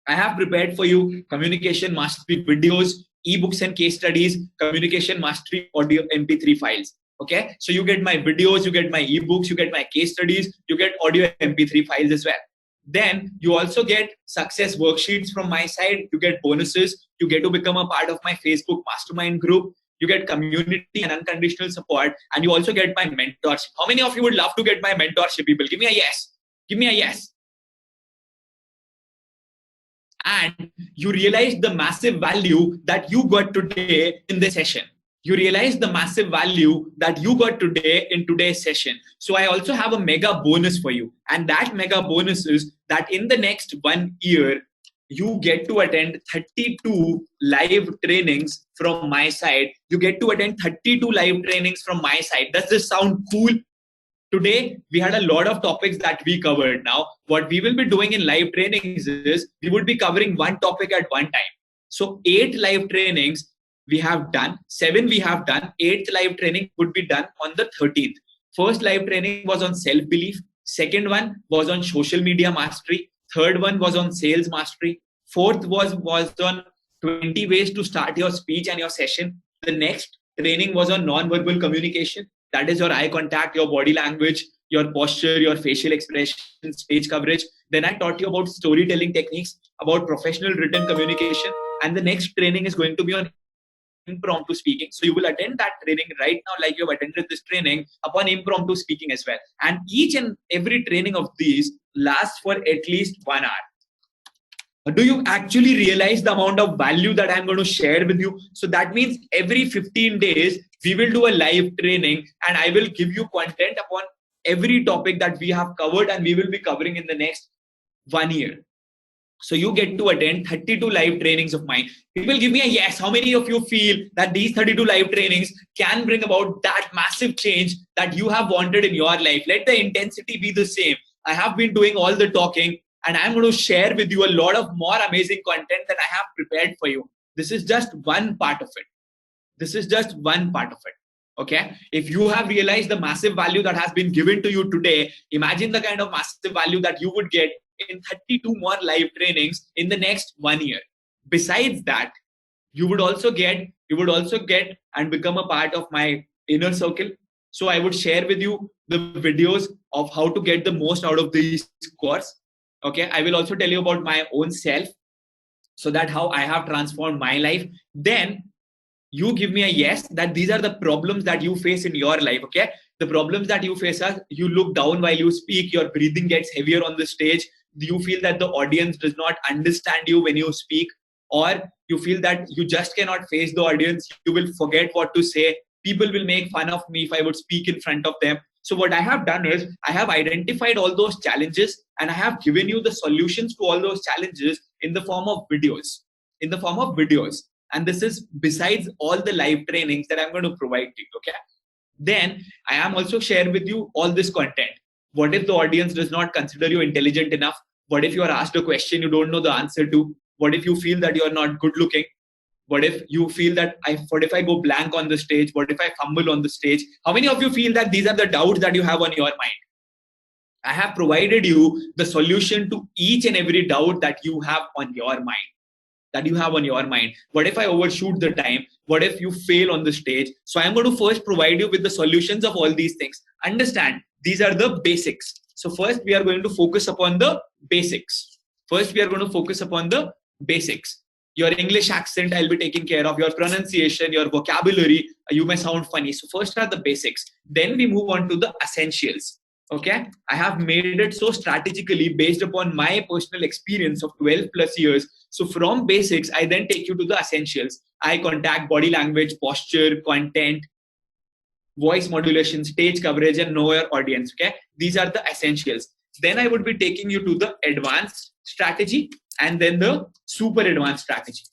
I have prepared for you communication mastery videos, ebooks and case studies, communication mastery audio MP3 files. Okay, so you get my videos, you get my ebooks, you get my case studies, you get audio MP3 files as well. Then you also get success worksheets from my side, you get bonuses, you get to become a part of my Facebook mastermind group, you get community and unconditional support, and you also get my mentorship. How many of you would love to get my mentorship, people? Give me a yes. Give me a yes. And you realize the massive value that you got today in this session. You realize the massive value that you got today in today's session. So I also have a mega bonus for you. And that mega bonus is that in the next 1 year, you get to attend 32 live trainings from my side. You get to attend 32 live trainings from my side. Does this sound cool? Today, we had a lot of topics that we covered. Now, what we will be doing in live trainings is we would be covering one topic at one time. So 8 live trainings we have done, 7 we have done, 8th live training would be done on the 13th. First live training was on self-belief. Second one was on social media mastery. Third one was on sales mastery. Fourth was on 20 ways to start your speech and your session. The next training was on non-verbal communication. That is your eye contact, your body language, your posture, your facial expression, stage coverage. Then I taught you about storytelling techniques, about professional written communication. And the next training is going to be on impromptu speaking. So you will attend that training right now, like you have attended this training upon impromptu speaking as well. And each and every training of these lasts for at least 1 hour. Do you actually realize the amount of value that I'm going to share with you? So that means every 15 days, we will do a live training and I will give you content upon every topic that we have covered and we will be covering in the next 1 year. So you get to attend 32 live trainings of mine. People, give me a yes. How many of you feel that these 32 live trainings can bring about that massive change that you have wanted in your life? Let the intensity be the same. I have been doing all the talking and I'm going to share with you a lot of more amazing content that I have prepared for you. This is just one part of it. This is just one part of it. Okay. If you have realized the massive value that has been given to you today, imagine the kind of massive value that you would get in 32 more live trainings in the next 1 year. Besides that, you would also get and become a part of my inner circle. So I would share with you the videos of how to get the most out of this course. Okay. I will also tell you about my own self, so that how I have transformed my life. Then you give me a yes that these are the problems that you face in your life. Okay. The problems that you face are you look down while you speak, your breathing gets heavier on the stage. You feel that the audience does not understand you when you speak, or you feel that you just cannot face the audience. You will forget what to say. People will make fun of me if I would speak in front of them. So what I have done is I have identified all those challenges and I have given you the solutions to all those challenges in the form of videos. And this is besides all the live trainings that I'm going to provide to you. Okay. Then I am also sharing with you all this content. What if the audience does not consider you intelligent enough? What if you are asked a question you don't know the answer to? What if you feel that you are not good looking? What if you feel that what if I go blank on the stage? What if I fumble on the stage? How many of you feel that these are the doubts that you have on your mind? I have provided you the solution to each and every doubt that you have on your mind. What if I overshoot the time? What if you fail on the stage? So I'm going to first provide you with the solutions of all these things. Understand, these are the basics. So first we are going to focus upon the basics. Your English accent, I'll be taking care of. Your pronunciation, your vocabulary, you may sound funny. So first are the basics. Then we move on to the essentials. Okay, I have made it so strategically based upon my personal experience of 12 plus years. So from basics, I then take you to the essentials. Eye contact, body language, posture, content, voice modulation, stage coverage, and know your audience. Okay, these are the essentials. Then I would be taking you to the advanced strategy and then the super advanced strategy.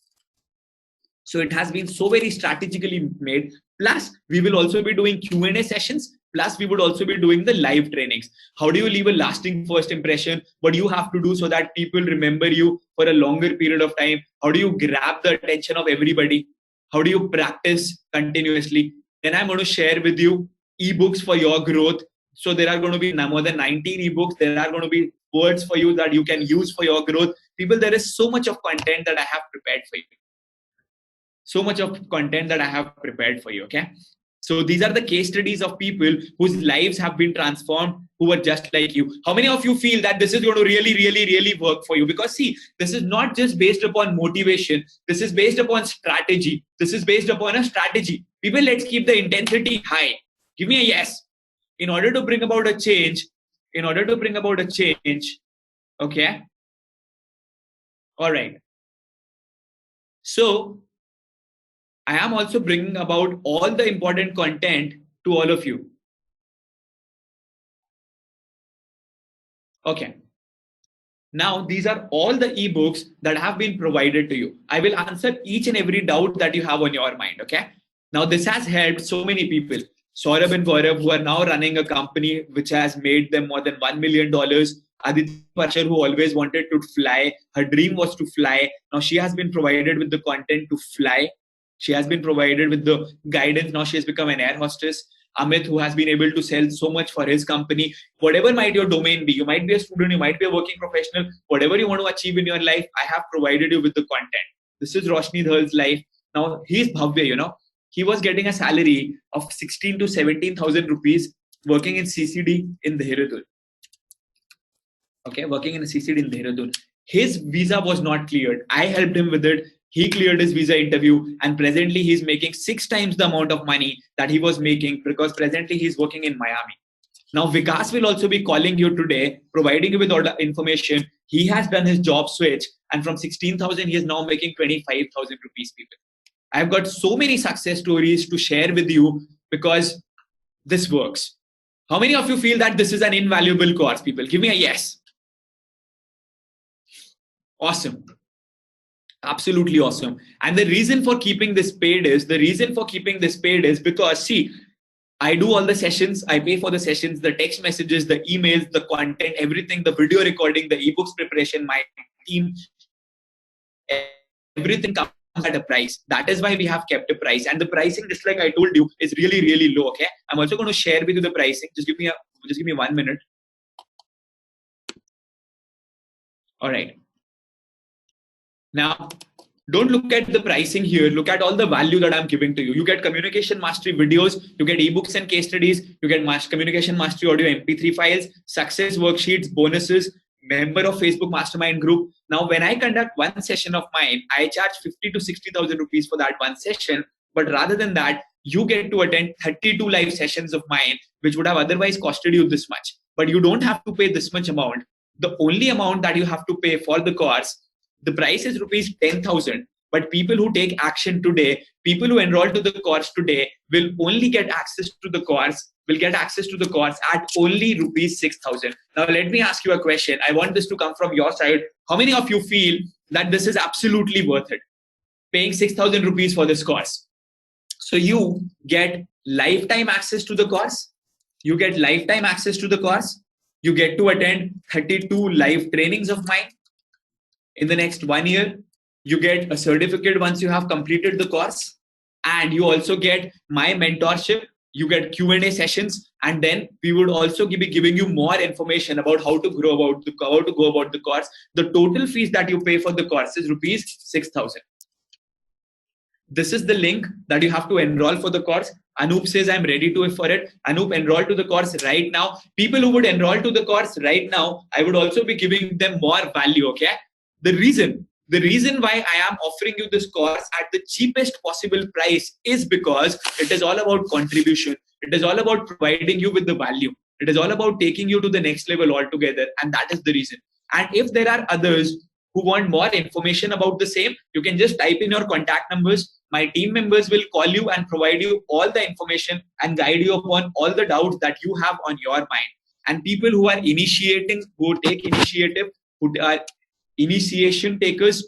So it has been so very strategically made. Plus, we will also be doing Q&A sessions. Plus, we would also be doing the live trainings. How do you leave a lasting first impression? What do you have to do so that people remember you for a longer period of time? How do you grab the attention of everybody? How do you practice continuously? Then I'm going to share with you ebooks for your growth. So there are going to be more than 19 ebooks. There are going to be words for you that you can use for your growth. People, there is so much of content that I have prepared for you. Okay. So these are the case studies of people whose lives have been transformed, who are just like you. How many of you feel that this is going to really work for you? Because see, this is not just based upon motivation. This is based upon strategy. This is based upon a strategy. People, let's keep the intensity high. Give me a yes. In order to bring about a change, okay. All right. So I am also bringing about all the important content to all of you. Okay. Now, these are all the ebooks that have been provided to you. I will answer each and every doubt that you have on your mind. Okay. Now, this has helped so many people. Saurabh and Gaurav, who are now running a company which has made them more than $1 million. Aditi Parshar, who always wanted to fly. Her dream was to fly. Now, she has been provided with the content to fly. She has been provided with the guidance. Now she has become an air hostess. Amit, who has been able to sell so much for his company. Whatever might your domain be, you might be a student, you might be a working professional, whatever you want to achieve in your life, I have provided you with the content. This is Roshni Dhal's life. Now he's Bhavya, he was getting a salary of 16 to 17,000 rupees working in CCD in Dehradun. Okay, working in a CCD in Dehradun. His visa was not cleared. I helped him with it. He cleared his visa interview, and presently he's making 6 times the amount of money that he was making, because presently he's working in Miami. Now, Vikas will also be calling you today, providing you with all the information. He has done his job switch, and from 16,000, he is now making 25,000 rupees, people. I've got so many success stories to share with you because this works. How many of you feel that this is an invaluable course, people? Give me a yes. Awesome. Absolutely awesome. And the reason for keeping this paid is because, see, I do all the sessions, I pay for the sessions, the text messages, the emails, the content, everything, the video recording, the ebooks preparation, my team, everything comes at a price. That is why we have kept a price. And the pricing, just like I told you, is really low. Okay. I'm also going to share with you the pricing. Just give me 1 minute. All right. Now, don't look at the pricing here. Look at all the value that I'm giving to you. You get communication mastery videos, you get ebooks and case studies, you get communication mastery audio MP3 files, success worksheets, bonuses, member of Facebook mastermind group. Now, when I conduct one session of mine, I charge 50 to 60,000 rupees for that one session. But rather than that, you get to attend 32 live sessions of mine, which would have otherwise costed you this much. But you don't have to pay this much amount. The only amount that you have to pay for the course, the price is rupees 10,000, but people who take action today, people who enroll to the course today will only get access to the course, at only rupees 6,000. Now, let me ask you a question. I want this to come from your side. How many of you feel that this is absolutely worth it? Paying 6,000 rupees for this course. So you get lifetime access to the course. You get to attend 32 live trainings of mine in the next 1 year. You get a certificate once you have completed the course, and you also get my mentorship. You get Q&A sessions, and then we would also be giving you more information about how to go about the course. The total fees that you pay for the course is rupees 6,000. This is the link that you have to enroll for the course. Anup says I'm ready to for it. Anup, enroll to the course right now. People who would enroll to the course right now, I would also be giving them more value. Okay. The reason why I am offering you this course at the cheapest possible price is because it is all about contribution. It is all about providing you with the value. It is all about taking you to the next level altogether. And that is the reason. And if there are others who want more information about the same, you can just type in your contact numbers. My team members will call you and provide you all the information and guide you upon all the doubts that you have on your mind. And people who are initiating, who take initiative, who are initiation takers,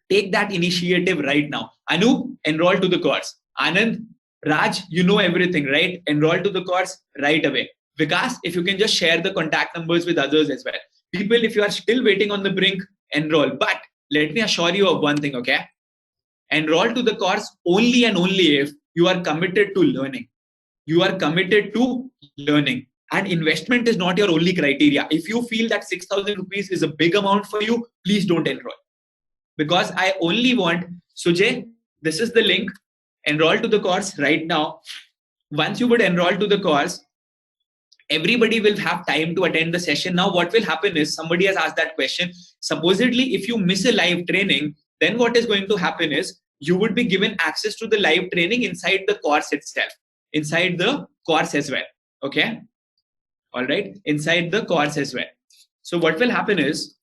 take that initiative right now. Anup, enroll to the course. Anand, Raj, you know everything, right? Enroll to the course right away. Vikas, if you can just share the contact numbers with others as well. People, if you are still waiting on the brink, enroll. But let me assure you of one thing, okay? Enroll to the course only and only if you are committed to learning. You are committed to learning. And investment is not your only criteria. If you feel that 6,000 rupees is a big amount for you, please don't enroll. Because I only want, Sujay, this is the link. Enroll to the course right now. Once you would enroll to the course, everybody will have time to attend the session. Now, what will happen is, somebody has asked that question. Supposedly, if you miss a live training, then what is going to happen is you would be given access to the live training inside the course itself, inside the course as well. Okay. All right. Inside the course as well. So what will happen is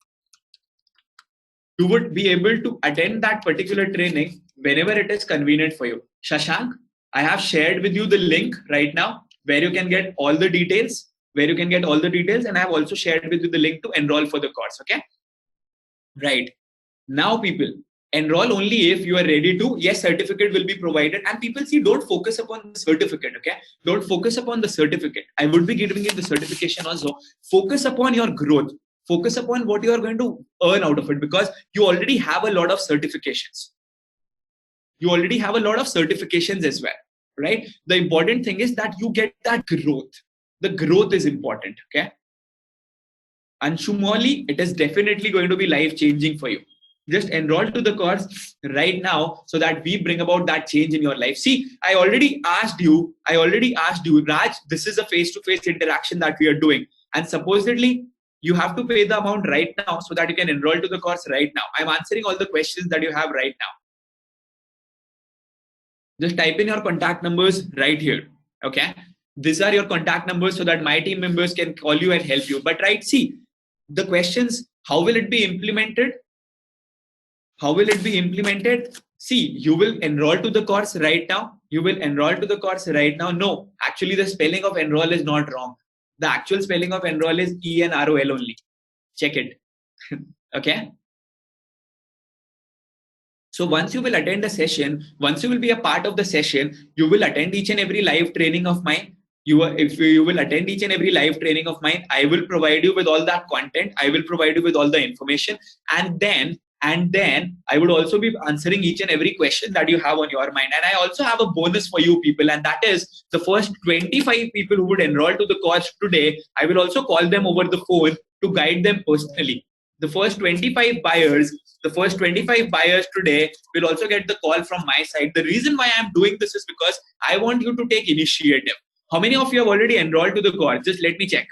you would be able to attend that particular training whenever it is convenient for you. Shashank, I have shared with you the link right now where you can get all the details, and I have also shared with you the link to enroll for the course. Okay. Right. Now, people, enroll only if you are ready to. Yes, certificate will be provided. And people, see, don't focus upon the certificate, okay? Don't focus upon the certificate. I would be giving you the certification also. Focus upon your growth. Focus upon what you are going to earn out of it, because you already have a lot of certifications. You already have a lot of certifications as well, right? The important thing is that you get that growth. The growth is important, okay? Anshu Molly, it is definitely going to be life-changing for you. Just enroll to the course right now so that we bring about that change in your life. See, I already asked you, Raj, this is a face-to-face interaction that we are doing. And supposedly, you have to pay the amount right now so that you can enroll to the course right now. I'm answering all the questions that you have right now. Just type in your contact numbers right here. Okay. These are your contact numbers so that my team members can call you and help you. But right, see, the questions, how will it be implemented? How will it be implemented? See, you will enroll to the course right now. You will enroll to the course right now. No, actually the spelling of enroll is not wrong. The actual spelling of enroll is E-N-R-O-L only. Check it. Okay. So once you will attend a session, once you will be a part of the session, you will attend each and every live training of mine. If you will attend each and every live training of mine, I will provide you with all that content. I will provide you with all the information. And then I would also be answering each and every question that you have on your mind. And I also have a bonus for you people. And that is the first 25 people who would enroll to the course today. I will also call them over the phone to guide them personally. The first 25 buyers today will also get the call from my side. The reason why I'm doing this is because I want you to take initiative. How many of you have already enrolled to the course? Just let me check.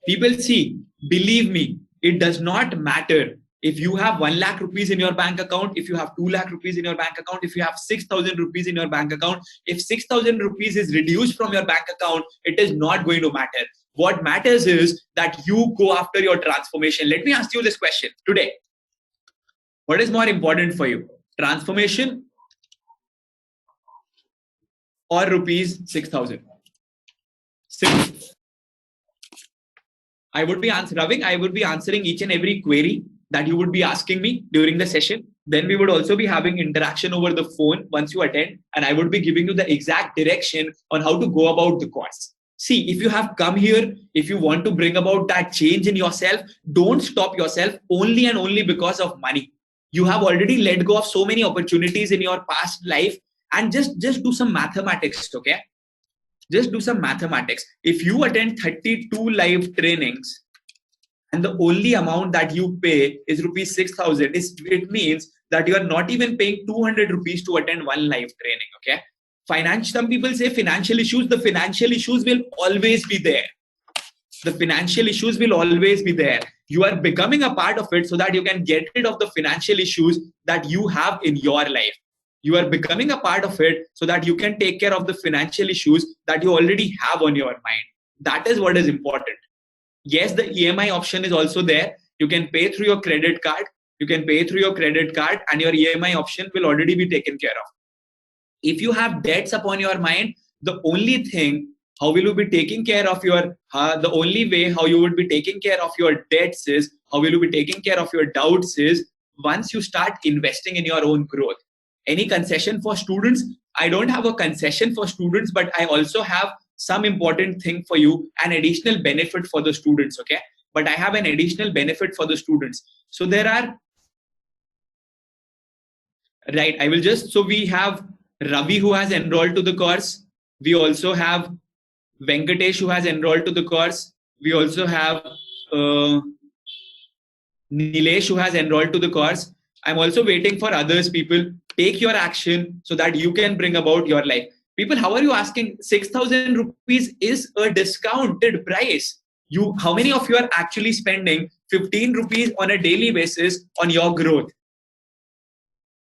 People, see, believe me, it does not matter if you have 1 lakh rupees in your bank account, if you have 2 lakh rupees in your bank account, if you have 6,000 rupees in your bank account. If 6,000 rupees is reduced from your bank account, it is not going to matter. What matters is that you go after your transformation. Let me ask you this question today. What is more important for you? Transformation or rupees 6,000? Simple. I would be answering each and every query that you would be asking me during the session. Then we would also be having interaction over the phone once you attend, and I would be giving you the exact direction on how to go about the course. See, if you have come here, if you want to bring about that change in yourself, don't stop yourself only and only because of money. You have already let go of so many opportunities in your past life, and just do some mathematics, okay? Just do some mathematics. If you attend 32 live trainings and the only amount that you pay is rupees 6,000, it means that you are not even paying 200 rupees to attend one live training, okay? Some people say financial issues. The financial issues will always be there. The financial issues will always be there. You are becoming a part of it so that you can get rid of the financial issues that you have in your life. You are becoming a part of it so that you can take care of the financial issues that you already have on your mind. That is what is important. Yes, the EMI option is also there. You can pay through your credit card. You can pay through your credit card and your EMI option will already be taken care of. If you have debts upon your mind, the only thing how will you be taking care of your the only way how you would be taking care of your debts is how will you be taking care of your doubts is once you start investing in your own growth. Any concession for students? I don't have a concession for students, but I also have some important thing for you, an additional benefit for the students, okay? But I have an additional benefit for the students. So there are, right, I will just, so we have Ravi who has enrolled to the course. We also have Venkatesh who has enrolled to the course. We also have Nilesh who has enrolled to the course. I'm also waiting for others. People, take your action so that you can bring about your life. People, how are you asking? 6,000 rupees is a discounted price. How many of you are actually spending 15 rupees on a daily basis on your growth?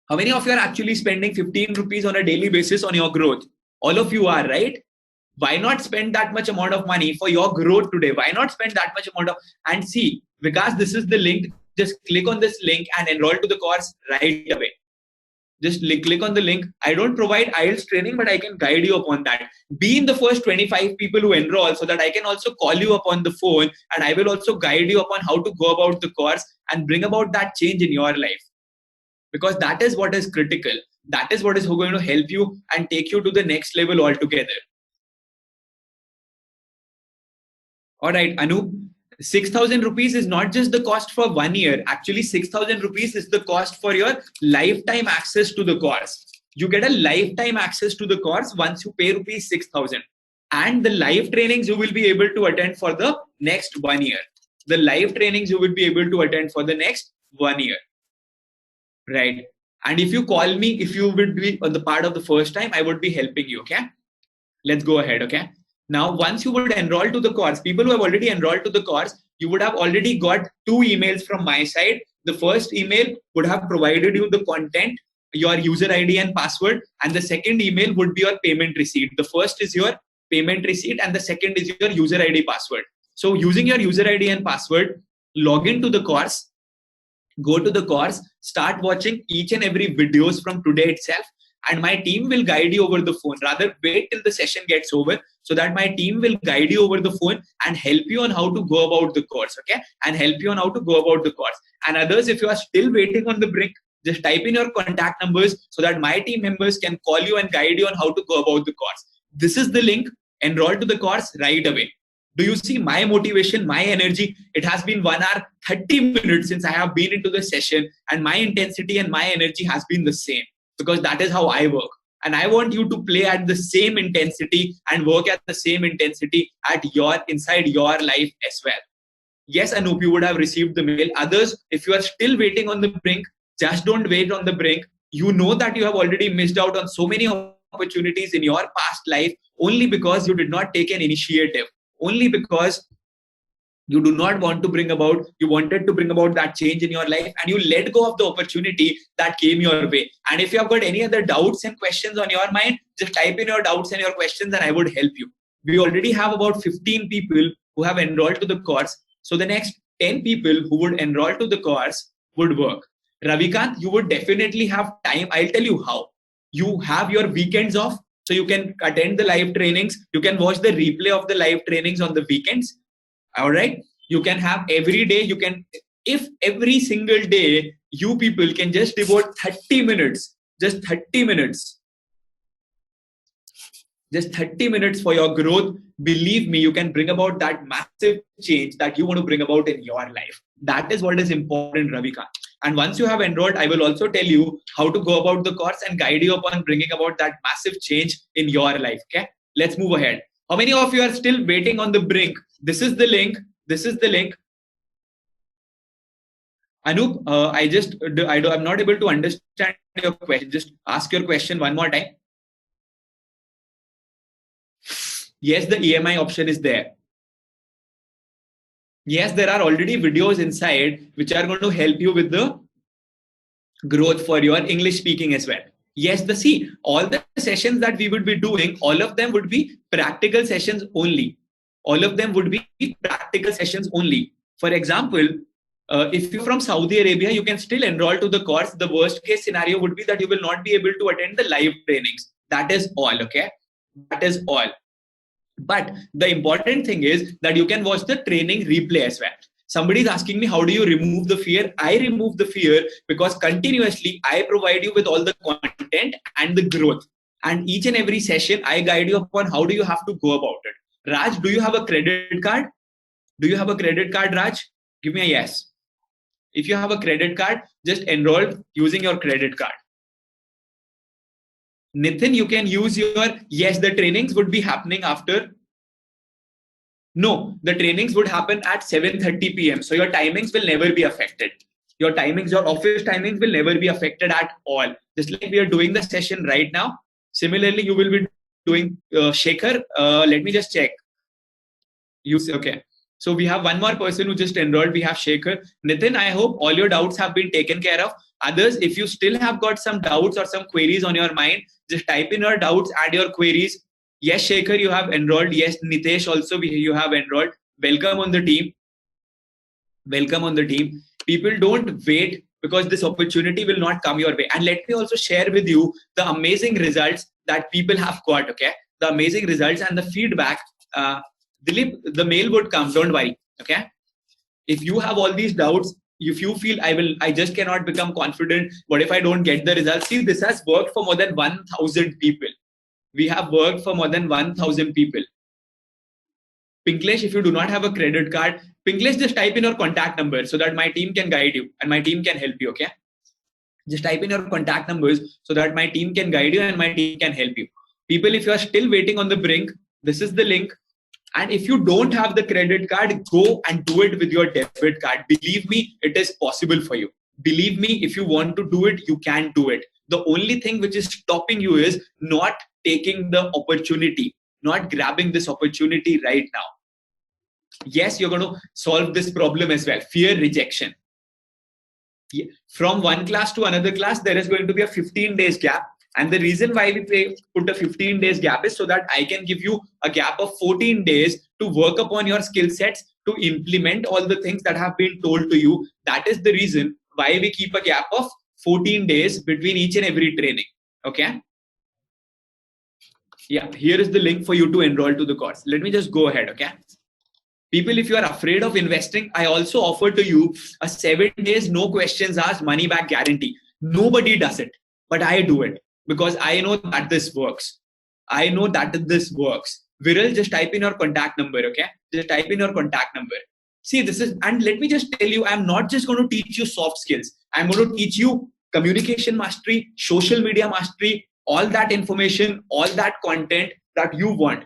How many of you are actually spending 15 rupees on a daily basis on your growth? All of you are, right? Why not spend that much amount of money for your growth today? Why not spend that much amount of, and see, because this is the link, just click on this link and enroll to the course right away. Just click on the link. I don't provide IELTS training, but I can guide you upon that. Be in the first 25 people who enroll so that I can also call you up on the phone and I will also guide you upon how to go about the course and bring about that change in your life. Because that is what is critical. That is what is going to help you and take you to the next level altogether. All right, Anup, 6,000 rupees is not just the cost for 1 year. Actually, 6,000 rupees is the cost for your lifetime access to the course. You get a lifetime access to the course once you pay rupees 6,000. And the live trainings you will be able to attend for the next 1 year. The live trainings you will be able to attend for the next 1 year. Right. And if you call me, if you would be on the part of the first time, I would be helping you. Okay. Let's go ahead. Okay. Now, once you would enroll to the course, people who have already enrolled to the course, you would have already got 2 emails from my side. The first email would have provided you the content, your user ID and password. And the second email would be your payment receipt. The first is your payment receipt and the second is your user ID password. So using your user ID and password, log into the course. Go to the course, start watching each and every videos from today itself, and my team will guide you over the phone. Rather, wait till the session gets over so that my team will guide you over the phone and help you on how to go about the course, okay? And help you on how to go about the course. And others, if you are still waiting on the brink, just type in your contact numbers so that my team members can call you and guide you on how to go about the course. This is the link. Enroll to the course right away. Do you see my motivation, my energy? It has been 1 hour, 30 minutes since I have been into the session, and my intensity and my energy has been the same because that is how I work. And I want you to play at the same intensity and work at the same intensity inside your life as well. Yes, Anup, you would have received the mail. Others, if you are still waiting on the brink, just don't wait on the brink. You know that you have already missed out on so many opportunities in your past life only because you did not take an initiative. Only because you do not want to you wanted to bring about that change in your life and you let go of the opportunity that came your way. And if you have got any other doubts and questions on your mind, just type in your doubts and your questions and I would help you. We already have about 15 people who have enrolled to the course. So the next 10 people who would enroll to the course would work. Ravikant, you would definitely have time. I'll tell you how. You have your weekends off. So you can attend the live trainings. You can watch the replay of the live trainings on the weekends. All right. You can have every day. If every single day, you people can just devote 30 minutes, just 30 minutes. Just 30 minutes for your growth. Believe me, you can bring about that massive change that you want to bring about in your life. That is what is important, Ravikant. And once you have enrolled, I will also tell you how to go about the course and guide you upon bringing about that massive change in your life. Okay, let's move ahead. How many of you are still waiting on the brink? This is the link. This is the link. Anup, I'm not able to understand your question. Just ask your question one more time. Yes, the EMI option is there. Yes, there are already videos inside which are going to help you with the growth for your English speaking as well. Yes, all the sessions that we would be doing, all of them would be practical sessions only. All of them would be practical sessions only. For example, if you're from Saudi Arabia, you can still enroll to the course. The worst case scenario would be that you will not be able to attend the live trainings. That is all, okay? That is all. But the important thing is that you can watch the training replay as well. Somebody is asking me, how do you remove the fear? I remove the fear because continuously I provide you with all the content and the growth. And each and every session, I guide you upon how do you have to go about it. Raj, do you have a credit card? Do you have a credit card, Raj? Give me a yes. If you have a credit card, just enroll using your credit card. Nitin, you can use yes, the trainings would be happening after. No, the trainings would happen at 7:30 p.m. So your timings will never be affected. Your office timings will never be affected at all. Just like we are doing the session right now. Similarly, you will be doing Shekhar. Let me just check. Okay. So we have one more person who just enrolled. We have Shekhar. Nitin, I hope all your doubts have been taken care of. Others, if you still have got some doubts or some queries on your mind, just type in your doubts, add your queries. Yes, Shekhar, you have enrolled. Yes, Nitesh also, you have enrolled. Welcome on the team. Welcome on the team. People, don't wait because this opportunity will not come your way. And let me also share with you the amazing results that people have got, okay? The amazing results and the feedback. Dilip, the mail would come, don't worry, okay? If you have all these doubts, if you feel I just cannot become confident, what if I don't get the results? See, this has worked for more than 1,000 people. We have worked for more than 1,000 people. Pinklesh, if you do not have a credit card, Pinklesh, just type in your contact number so that my team can guide you and my team can help you, okay? Just type in your contact numbers so that my team can guide you and my team can help you. People, if you are still waiting on the brink, this is the link. And if you don't have the credit card, go and do it with your debit card. Believe me, it is possible for you. Believe me, if you want to do it, you can do it. The only thing which is stopping you is not taking the opportunity, not grabbing this opportunity right now. Yes, you're going to solve this problem as well. Fear rejection. From one class to another class, there is going to be a 15 days gap. And the reason why we put a 15 days gap is so that I can give you a gap of 14 days to work upon your skill sets, to implement all the things that have been told to you. That is the reason why we keep a gap of 14 days between each and every training. Okay. Yeah, here is the link for you to enroll to the course. Let me just go ahead. Okay. People, if you are afraid of investing, I also offer to you a 7 days, no questions asked, money back guarantee. Nobody does it, but I do it. Because I know that this works. I know that this works. Viral, just type in your contact number, okay? Just type in your contact number. See, this is, and let me just tell you, I'm not just going to teach you soft skills. I'm going to teach you communication mastery, social media mastery, all that information, all that content that you want,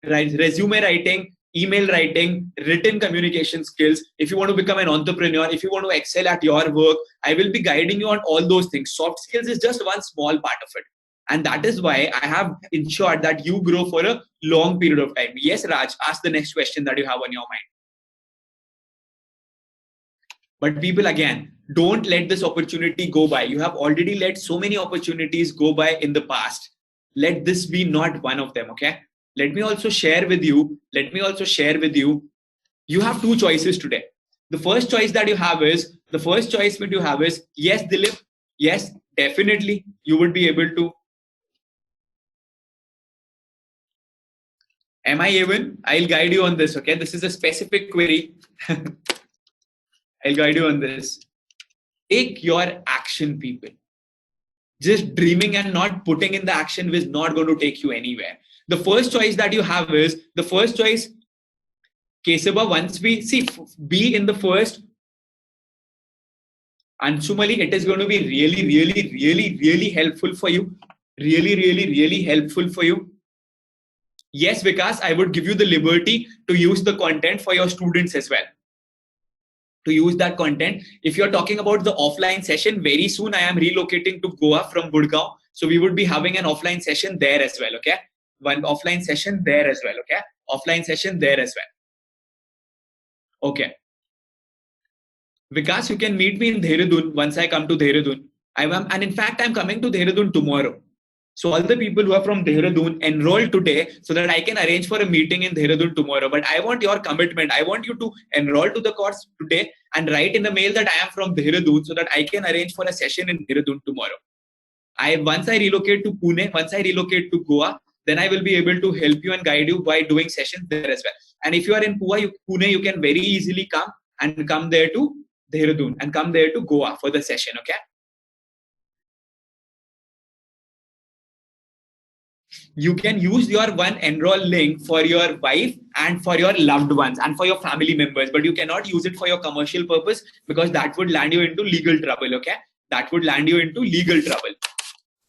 right? Resume writing, email writing, written communication skills. If you want to become an entrepreneur, if you want to excel at your work, I will be guiding you on all those things. Soft skills is just one small part of it. And that is why I have ensured that you grow for a long period of time. Yes, Raj, ask the next question that you have on your mind. But people, again, don't let this opportunity go by. You have already let so many opportunities go by in the past. Let this be not one of them, okay? Let me also share with you, you have two choices today. The first choice you have is, yes, Dilip, yes, definitely, you would be able to. Am I even? I'll guide you on this, okay? This is a specific query. I'll guide you on this. Take your action, people. Just dreaming and not putting in the action is not going to take you anywhere. The first choice that you have is the first choice. Kesaba, once we see, be in the first. Ansumali, it is going to be really helpful for you. Really helpful for you. Yes, Vikas, I would give you the liberty to use the content for your students as well. To use that content. If you're talking about the offline session, very soon I am relocating to Goa from Gurgaon. So we would be having an offline session there as well. Okay. One offline session there as well. Okay. Offline session there as well. Okay. Vikas, you can meet me in Dehradun once I come to Dehradun. And in fact, I'm coming to Dehradun tomorrow. So all the people who are from Dehradun, enroll today so that I can arrange for a meeting in Dehradun tomorrow. But I want your commitment. I want you to enroll to the course today and write in the mail that I am from Dehradun so that I can arrange for a session in Dehradun tomorrow. Once I relocate to Pune, once I relocate to Goa, then I will be able to help you and guide you by doing sessions there as well. And if you are in Pune, you can very easily come there to Dehradun and come there to Goa for the session. Okay. You can use your one enroll link for your wife and for your loved ones and for your family members, but you cannot use it for your commercial purpose because that would land you into legal trouble. Okay. That would land you into legal trouble.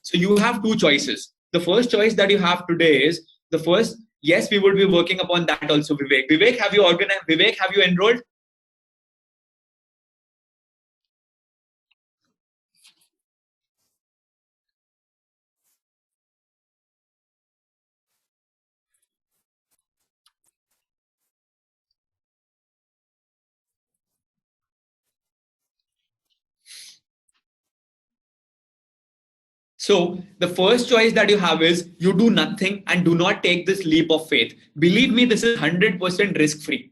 So you have two choices. The first choice that you have today is the first. Yes, we would be working upon that also. Vivek, have you organized? Vivek, have you enrolled? So the first choice that you have is you do nothing and do not take this leap of faith. Believe me, this is 100% risk free.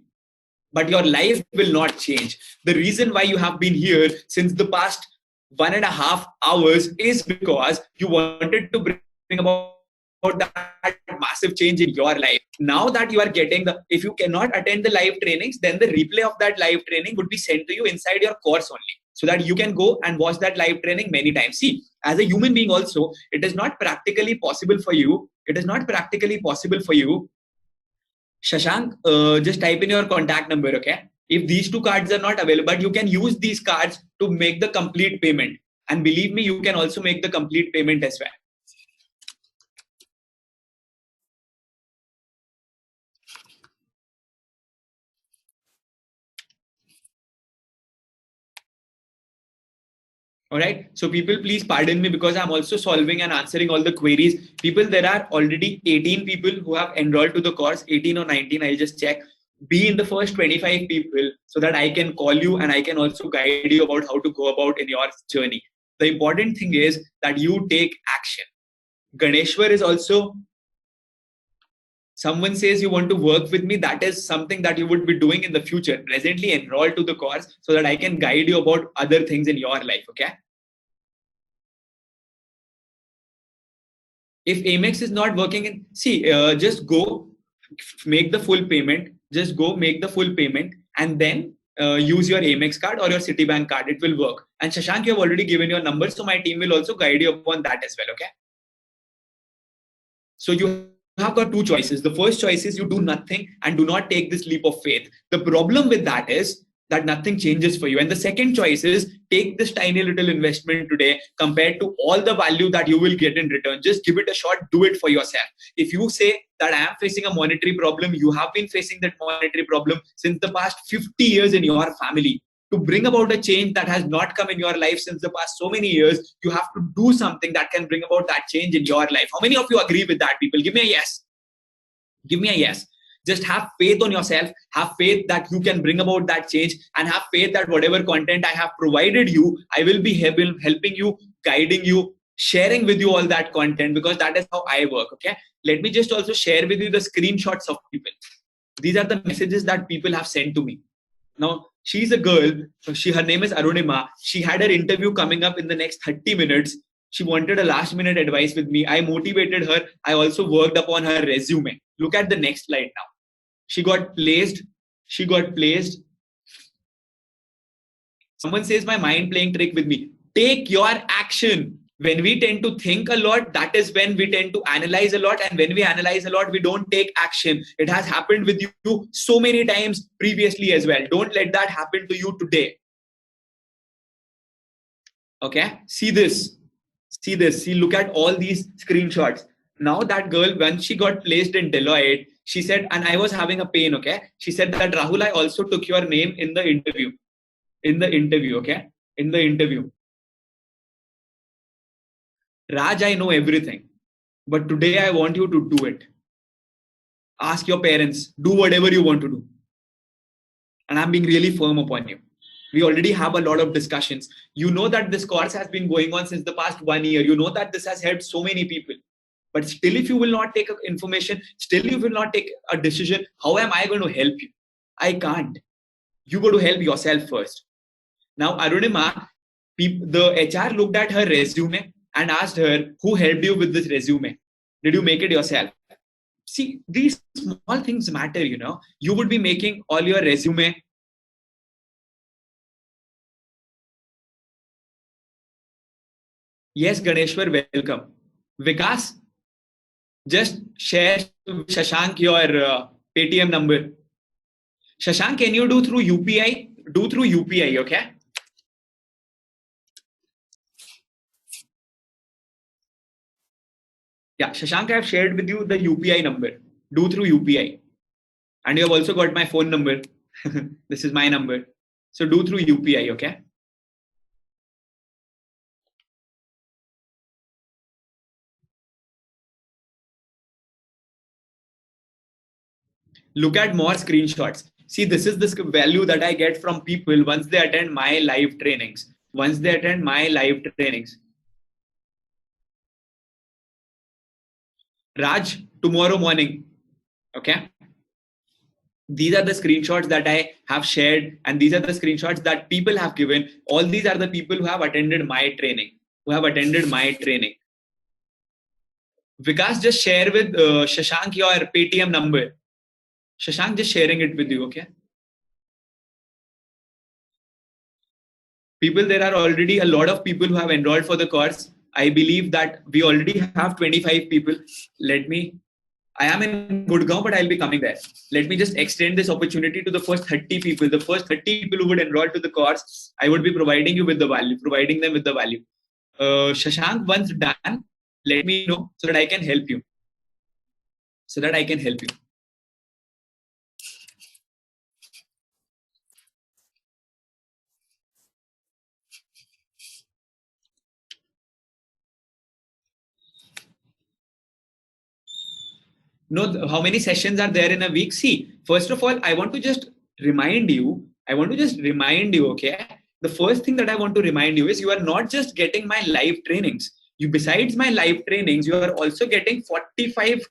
But your life will not change. The reason why you have been here since the past 1.5 hours is because you wanted to bring about that massive change in your life. Now that you are getting if you cannot attend the live trainings, then the replay of that live training would be sent to you inside your course only, so that you can go and watch that live training many times. See, as a human being also, it is not practically possible for you. Shashank, just type in your contact number, okay? If these two cards are not available, but you can use these cards to make the complete payment. And believe me, you can also make the complete payment as well. All right. So people, please pardon me because I'm also solving and answering all the queries. People, there are already 18 people who have enrolled to the course, 18 or 19. I'll just check. Be in the first 25 people so that I can call you and I can also guide you about how to go about in your journey. The important thing is that you take action. Ganeshwar is also, someone says you want to work with me. That is something that you would be doing in the future. Presently enroll to the course so that I can guide you about other things in your life. Okay. If Amex is not working, just go make the full payment. Just go make the full payment and then use your Amex card or your Citibank card. It will work. And Shashank, you have already given your number, so my team will also guide you upon that as well. Okay. So you have got two choices. The first choice is you do nothing and do not take this leap of faith. The problem with that is that nothing changes for you. And the second choice is take this tiny little investment today compared to all the value that you will get in return. Just give it a shot, do it for yourself. If you say that I am facing a monetary problem, you have been facing that monetary problem since the past 50 years in your family. To bring about a change that has not come in your life since the past so many years, you have to do something that can bring about that change in your life. How many of you agree with that, people? Give me a yes. Give me a yes. Just have faith on yourself, have faith that you can bring about that change, and have faith that whatever content I have provided you, I will be helping you, guiding you, sharing with you all that content, because that is how I work. Okay. Let me just also share with you the screenshots of people. These are the messages that people have sent to me. Now, she's a girl. Her name is Arunima. She had her interview coming up in the next 30 minutes. She wanted a last minute advice with me. I motivated her. I also worked upon her resume. Look at the next slide now. She got placed. Someone says my mind playing trick with me. Take your action. When we tend to think a lot, that is when we tend to analyze a lot. And when we analyze a lot, we don't take action. It has happened with you so many times previously as well. Don't let that happen to you today. Okay, see this. See, look at all these screenshots. Now that girl, when she got placed in Deloitte, she said, and I was having a pain, okay? She said that, Rahul, I also took your name in the interview. Okay? In the interview. Raj, I know everything. But today I want you to do it. Ask your parents, do whatever you want to do. And I'm being really firm upon you. We already have a lot of discussions. You know that this course has been going on since the past 1 year. You know that this has helped so many people. But still, if you will not take information, still you will not take a decision, how am I going to help you? I can't. You got to help yourself first. Now, Arunima, the HR looked at her resume and asked her, who helped you with this resume? Did you make it yourself? See, these small things matter, you know. You would be making all your resume. Yes, Ganeshwar, welcome. Vikas, just share Shashank your Paytm number. Shashank, can you do through UPI? Do through UPI, okay? Yeah, Shashank, I have shared with you the UPI number. Do through UPI. And you have also got my phone number. This is my number. So do through UPI, okay? Look at more screenshots. See, this is the value that I get from people once they attend my live trainings. Once they attend my live trainings. Raj, tomorrow morning, okay? These are the screenshots that I have shared, and these are the screenshots that people have given. All these are the people who have attended my training, Vikas, just share with Shashank your Paytm number. Shashank, just sharing it with you, okay? People, there are already a lot of people who have enrolled for the course. I believe that we already have 25 people. I am in Gurgaon, but I'll be coming there. Let me just extend this opportunity to the first 30 people. The first 30 people who would enroll to the course, I would be providing them with the value. Shashank, once done, let me know so that I can help you. No, how many sessions are there in a week? See, first of all, I want to just remind you, okay? The first thing that I want to remind you is you are not just getting my live trainings. Besides my live trainings, you are also getting 45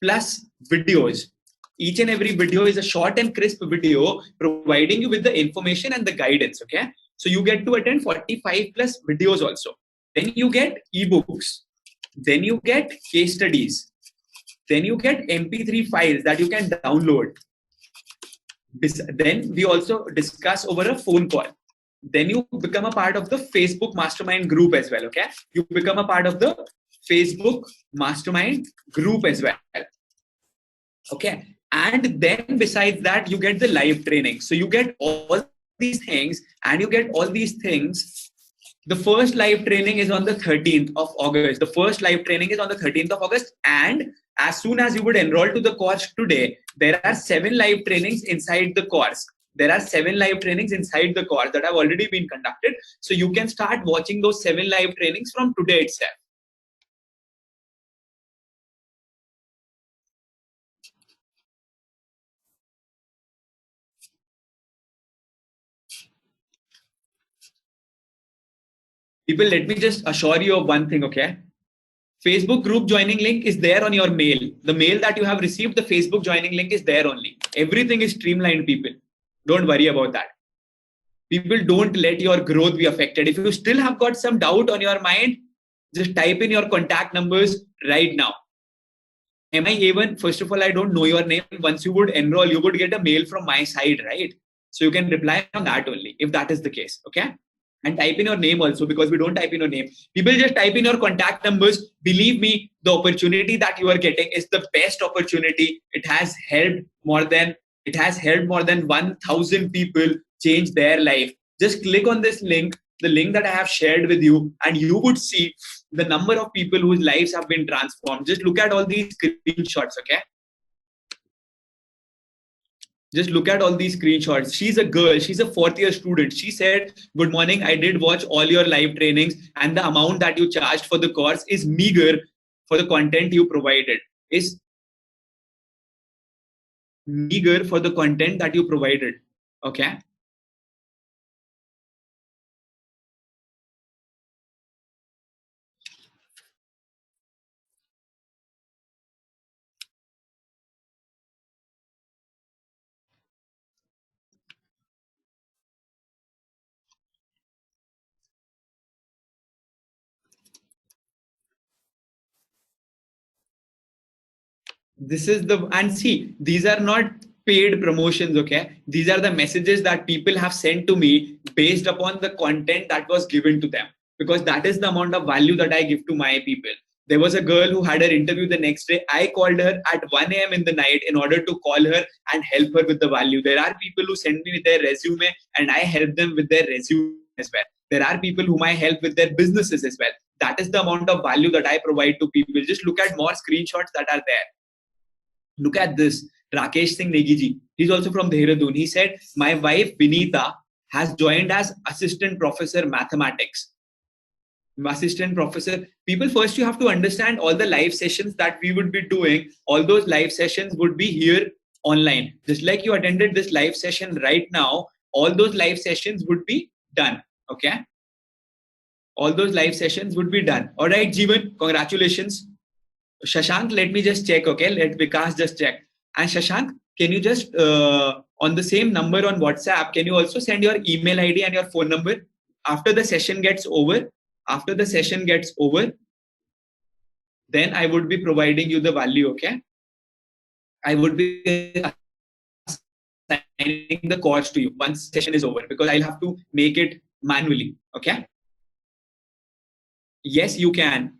plus videos. Each and every video is a short and crisp video providing you with the information and the guidance, okay? So you get to attend 45 plus videos also. Then you get ebooks. Then you get case studies. Then you get MP3 files that you can download. Then we also discuss over a phone call. Then you become a part of the Facebook Mastermind group as well, okay? You become a part of the Facebook Mastermind group as well, okay? And then besides that, you get the live training. So you get all these things and you get all these things. The first live training is on the 13th of August. And as soon as you would enroll to the course today, there are 7 live trainings inside the course. That have already been conducted. So you can start watching those 7 live trainings from today itself. People, let me just assure you of one thing, okay? Facebook group joining link is there on your mail. The mail that you have received, the Facebook joining link is there only. Everything is streamlined, people. Don't worry about that. People, don't let your growth be affected. If you still have got some doubt on your mind, just type in your contact numbers right now. Am I even, first of all, I don't know your name. Once you would enroll, you would get a mail from my side, right? So you can reply on that only, if that is the case, okay? and type in your name also, because we don't type in your name. People just type in your contact numbers. Believe me, the opportunity that you are getting is the best opportunity. It has helped more than 1,000 people change their life. Just click on this link, the link that I have shared with you, and you would see the number of people whose lives have been transformed. Just look at all these screenshots, okay? Just look at all these screenshots. She's a girl. She's a fourth year student. She said, "Good morning. I did watch all your live trainings, and the amount that you charged for the course is meager for the content you provided. Is meager for the content that you provided." Okay. This is the, and see, these are not paid promotions, okay? These are the messages that people have sent to me based upon the content that was given to them, because that is the amount of value that I give to my people. There was a girl who had her interview the next day. I called her at 1 a.m. in the night in order to call her and help her with the value. There are people who send me their resume and I help them with their resume as well. There are people whom I help with their businesses as well. That is the amount of value that I provide to people. Just look at more screenshots that are there. Look at this. Rakesh Singh Negiji. He's also from Dehradun. He said, "My wife Vinita has joined as assistant professor mathematics." Assistant professor. People, first you have to understand all the live sessions that we would be doing. All those live sessions would be here online. Just like you attended this live session right now, all those live sessions would be done. Okay. All those live sessions would be done. All right, Jeevan, congratulations. Shashank, let me just check, okay? Let Vikas just check. And Shashank, can you just, on the same number on WhatsApp, can you also send your email ID and your phone number? After the session gets over, then I would be providing you the value, okay? I would be assigning the course to you once session is over, because I'll have to make it manually, okay? Yes, you can.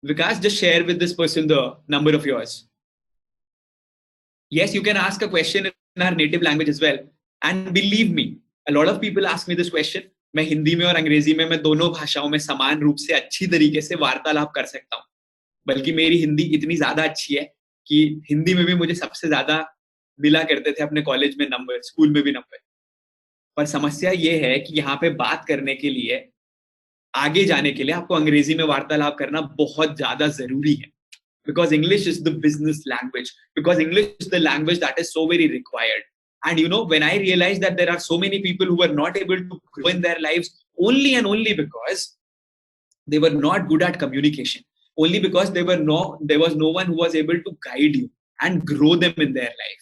Vikas, just share with this person the number of yours. Yes, you can ask a question in our native language as well. And believe me, a lot of people ask me this question. मैं हिंदी में और अंग्रेजी में, मैं दोनों भाषाओं में समान रूप से अच्छी तरीके से वार्तालाप कर सकता हूँ. बल्कि मेरी हिंदी इतनी ज्यादा अच्छी है कि हिंदी में भी मुझे सबसे ज्यादा मिला करते थे अपने कॉलेज में नंबर, स्कूल में भी नंबर. पर समस्या ये है कि यहाँ पे बात करने के लिए, आगे जाने के लिए आपको अंग्रेजी में वार्तालाप करना बहुत ज्यादा जरूरी है. Because English is the business language. Because English is the language that is so very required. And you know, when I realized that there are so many people who were not able to grow in their lives only and only because they were not good at communication, only because there was no one who was able to guide you and grow them in their life.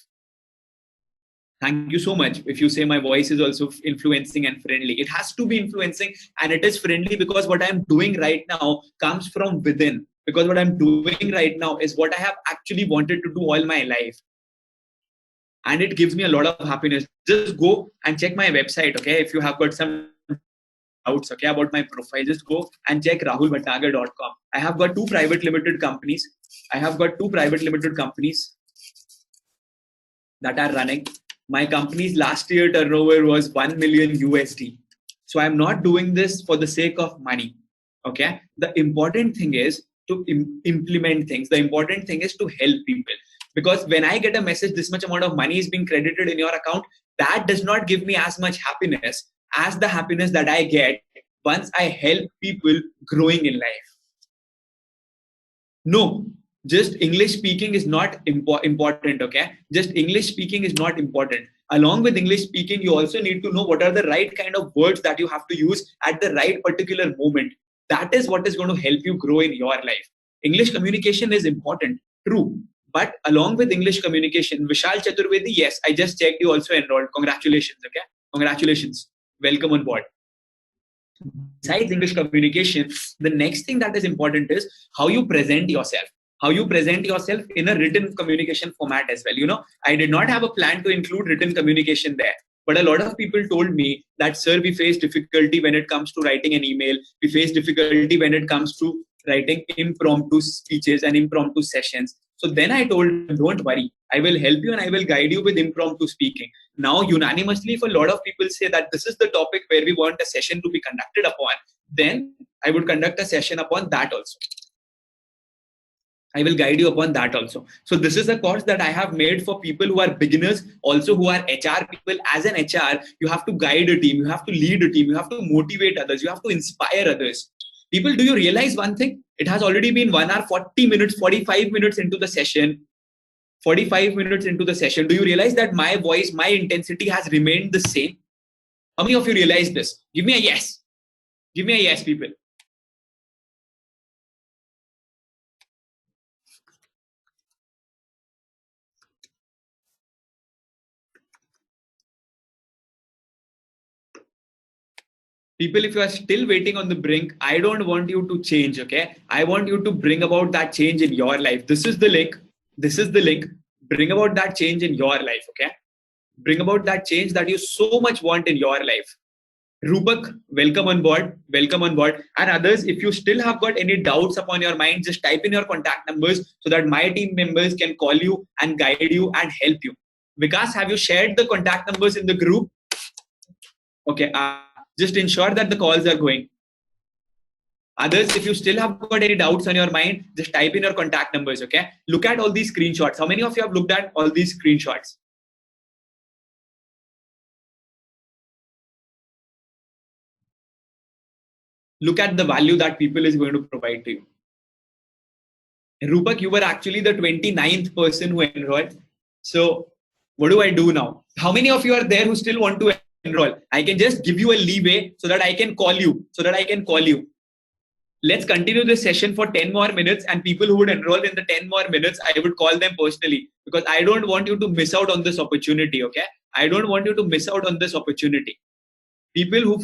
Thank you so much. If you say my voice is also influencing and friendly, it has to be influencing, and it is friendly because what I'm doing right now comes from within. Because what I'm doing right now is what I have actually wanted to do all my life. And it gives me a lot of happiness. Just go and check my website, okay? If you have got some doubts, okay, about my profile, just go and check rahulbhattagar.com. I have got two private limited companies. That are running. My company's last year turnover was 1 million USD. So I'm not doing this for the sake of money, okay? The important thing is to implement things. The important thing is to help people. Because when I get a message, this much amount of money is being credited in your account, that does not give me as much happiness as the happiness that I get once I help people growing in life. No, just English speaking is not important, okay? Just English speaking is not important. Along with English speaking, you also need to know what are the right kind of words that you have to use at the right particular moment. That is what is going to help you grow in your life. English communication is important, true. But along with English communication, Vishal Chaturvedi, yes, I just checked, you also enrolled. Congratulations, okay? Congratulations. Welcome on board. Besides English communication, the next thing that is important is how you present yourself. How you present yourself in a written communication format as well. You know, I did not have a plan to include written communication there. But a lot of people told me that, sir, we face difficulty when it comes to writing an email. We face difficulty when it comes to writing impromptu speeches and impromptu sessions. So then I told them, don't worry, I will help you and I will guide you with impromptu speaking. Now, unanimously, if a lot of people say that this is the topic where we want a session to be conducted upon, then I would conduct a session upon that also. I will guide you upon that also. So this is a course that I have made for people who are beginners, also who are HR people. As an HR, you have to guide a team, you have to lead a team, you have to motivate others, you have to inspire others. People, do you realize one thing? It has already been 1 hour, 40 minutes, 45 minutes into the session. 45 minutes into the session. Do you realize that my voice, my intensity has remained the same? How many of you realize this? Give me a yes. Give me a yes, people. People, if you are still waiting on the brink, I don't want you to change, okay? I want you to bring about that change in your life. This is the link. This is the link. Bring about that change in your life, okay? Bring about that change that you so much want in your life. Rupak, welcome on board. Welcome on board. And others, if you still have got any doubts upon your mind, just type in your contact numbers so that my team members can call you and guide you and help you. Vikas, have you shared the contact numbers in the group? Okay. Just ensure that the calls are going. Others, if you still have got any doubts on your mind, just type in your contact numbers, okay? Look at all these screenshots. How many of you have looked at all these screenshots? Look at the value that people is going to provide to you. Rupak, you were actually the 29th person who enrolled. So what do I do now? How many of you are there who still want to enroll? I can just give you a leeway so that I can call you. Let's continue this session for 10 more minutes, and people who would enroll in the 10 more minutes, I would call them personally, because I don't want you to miss out on this opportunity, okay? I don't want you to miss out on this opportunity. People,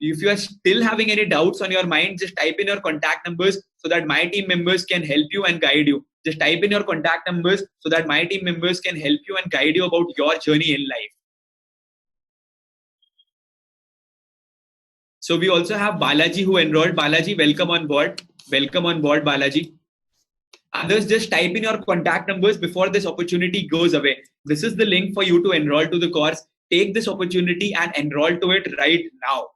if you are still having any doubts on your mind, just type in your contact numbers so that my team members can help you and guide you. Just type in your contact numbers so that my team members can help you and guide you about your journey in life. So we also have Balaji who enrolled. Balaji, welcome on board. Welcome on board, Balaji. Others, just type in your contact numbers before this opportunity goes away. This is the link for you to enroll to the course. Take this opportunity and enroll to it right now,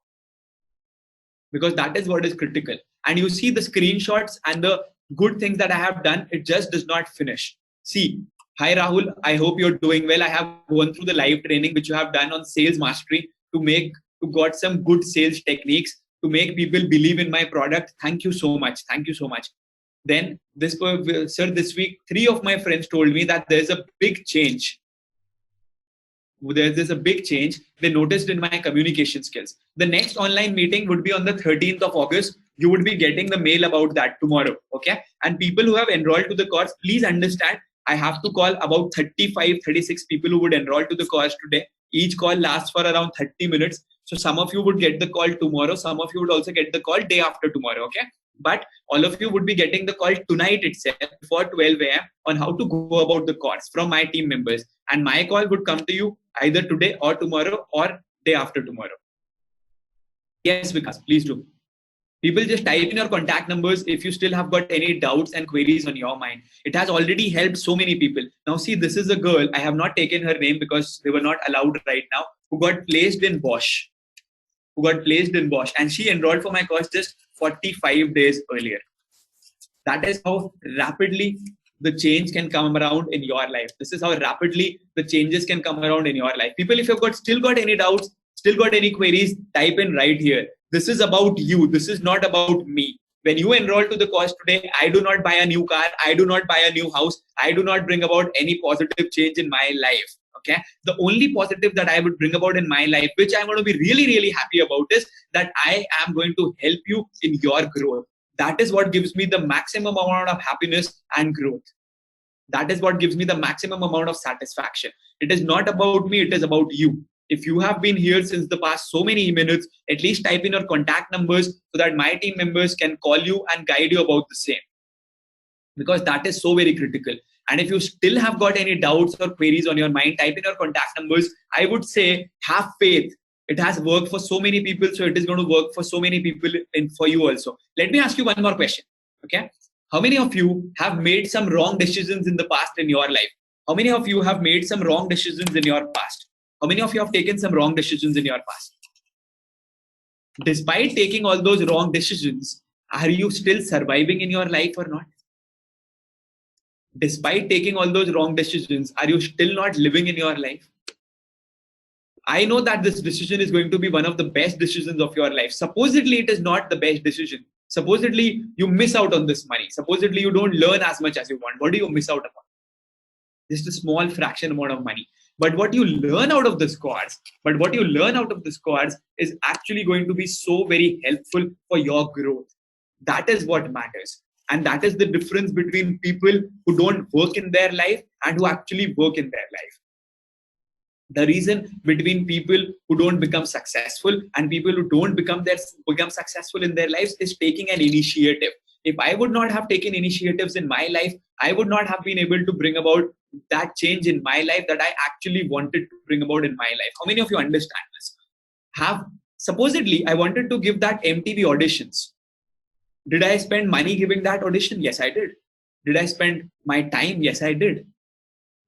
because that is what is critical. And you see the screenshots and the good things that I have done, it just does not finish. See, hi Rahul, I hope you're doing well. I have gone through the live training which you have done on sales mastery to got some good sales techniques to make people believe in my product. Thank you so much. Thank you so much. Then this week, 3 of my friends told me that there's a big change. There's a big change they noticed in my communication skills. The next online meeting would be on the 13th of August. You would be getting the mail about that tomorrow. Okay. And people who have enrolled to the course, please understand, I have to call about 35, 36 people who would enroll to the course today. Each call lasts for around 30 minutes. So some of you would get the call tomorrow. Some of you would also get the call day after tomorrow. Okay. But all of you would be getting the call tonight itself before 12 a.m. on how to go about the course from my team members. And my call would come to you either today or tomorrow or day after tomorrow. Yes, Vikas, please do. People, just type in your contact numbers if you still have got any doubts and queries on your mind. It has already helped so many people. Now see, this is a girl. I have not taken her name because they were not allowed right now, who got placed in Bosch. And she enrolled for my course just 45 days earlier. That is how rapidly the change can come around in your life. This is how rapidly the changes can come around in your life. People, if you've still got any doubts, still got any queries, type in right here. This is about you. This is not about me. When you enroll to the course today, I do not buy a new car. I do not buy a new house. I do not bring about any positive change in my life. Okay. The only positive that I would bring about in my life, which I'm going to be really, really happy about, is that I am going to help you in your growth. That is what gives me the maximum amount of happiness and growth. That is what gives me the maximum amount of satisfaction. It is not about me. It is about you. If you have been here since the past so many minutes, at least type in your contact numbers so that my team members can call you and guide you about the same. Because that is so very critical. And if you still have got any doubts or queries on your mind, type in your contact numbers. I would say have faith. It has worked for so many people, so it is going to work for so many people and for you also. Let me ask you one more question. Okay. How many of you have made some wrong decisions in the past in your life? How many of you have made some wrong decisions in your past? How many of you have taken some wrong decisions in your past? Despite taking all those wrong decisions, are you still surviving in your life or not? Despite taking all those wrong decisions, are you still not living in your life? I know that this decision is going to be one of the best decisions of your life. Supposedly, it is not the best decision. Supposedly, you miss out on this money. Supposedly, you don't learn as much as you want. What do you miss out upon? Just a small fraction amount of money. But what you learn out of this course, is actually going to be so very helpful for your growth. That is what matters. And that is the difference between people who don't work in their life and who actually work in their life. The reason between people who don't become successful and people who don't become successful in their lives is taking an initiative. If I would not have taken initiatives in my life, I would not have been able to bring about that change in my life that I actually wanted to bring about in my life. How many of you understand this? Supposedly, I wanted to give that MTV auditions. Did I spend money giving that audition? Yes, I did. Did I spend my time? Yes, I did.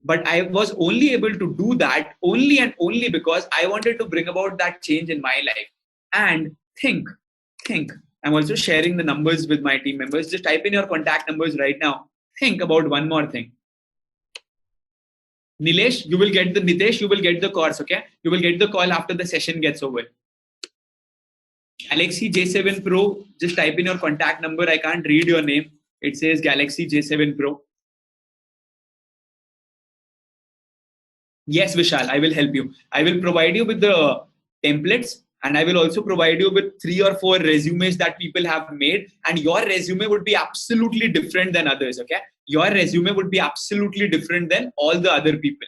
But I was only able to do that only and only because I wanted to bring about that change in my life. And think. I'm also sharing the numbers with my team members. Just type in your contact numbers right now. Think about one more thing. Nitesh, you will get the course, okay? You will get the call after the session gets over. Galaxy J7 Pro, just type in your contact number. I can't read your name. It says Galaxy J7 Pro. Yes, Vishal, I will help you. I will provide you with the templates and I will also provide you with 3 or 4 resumes that people have made. And your resume would be absolutely different than others, okay? Your resume would be absolutely different than all the other people.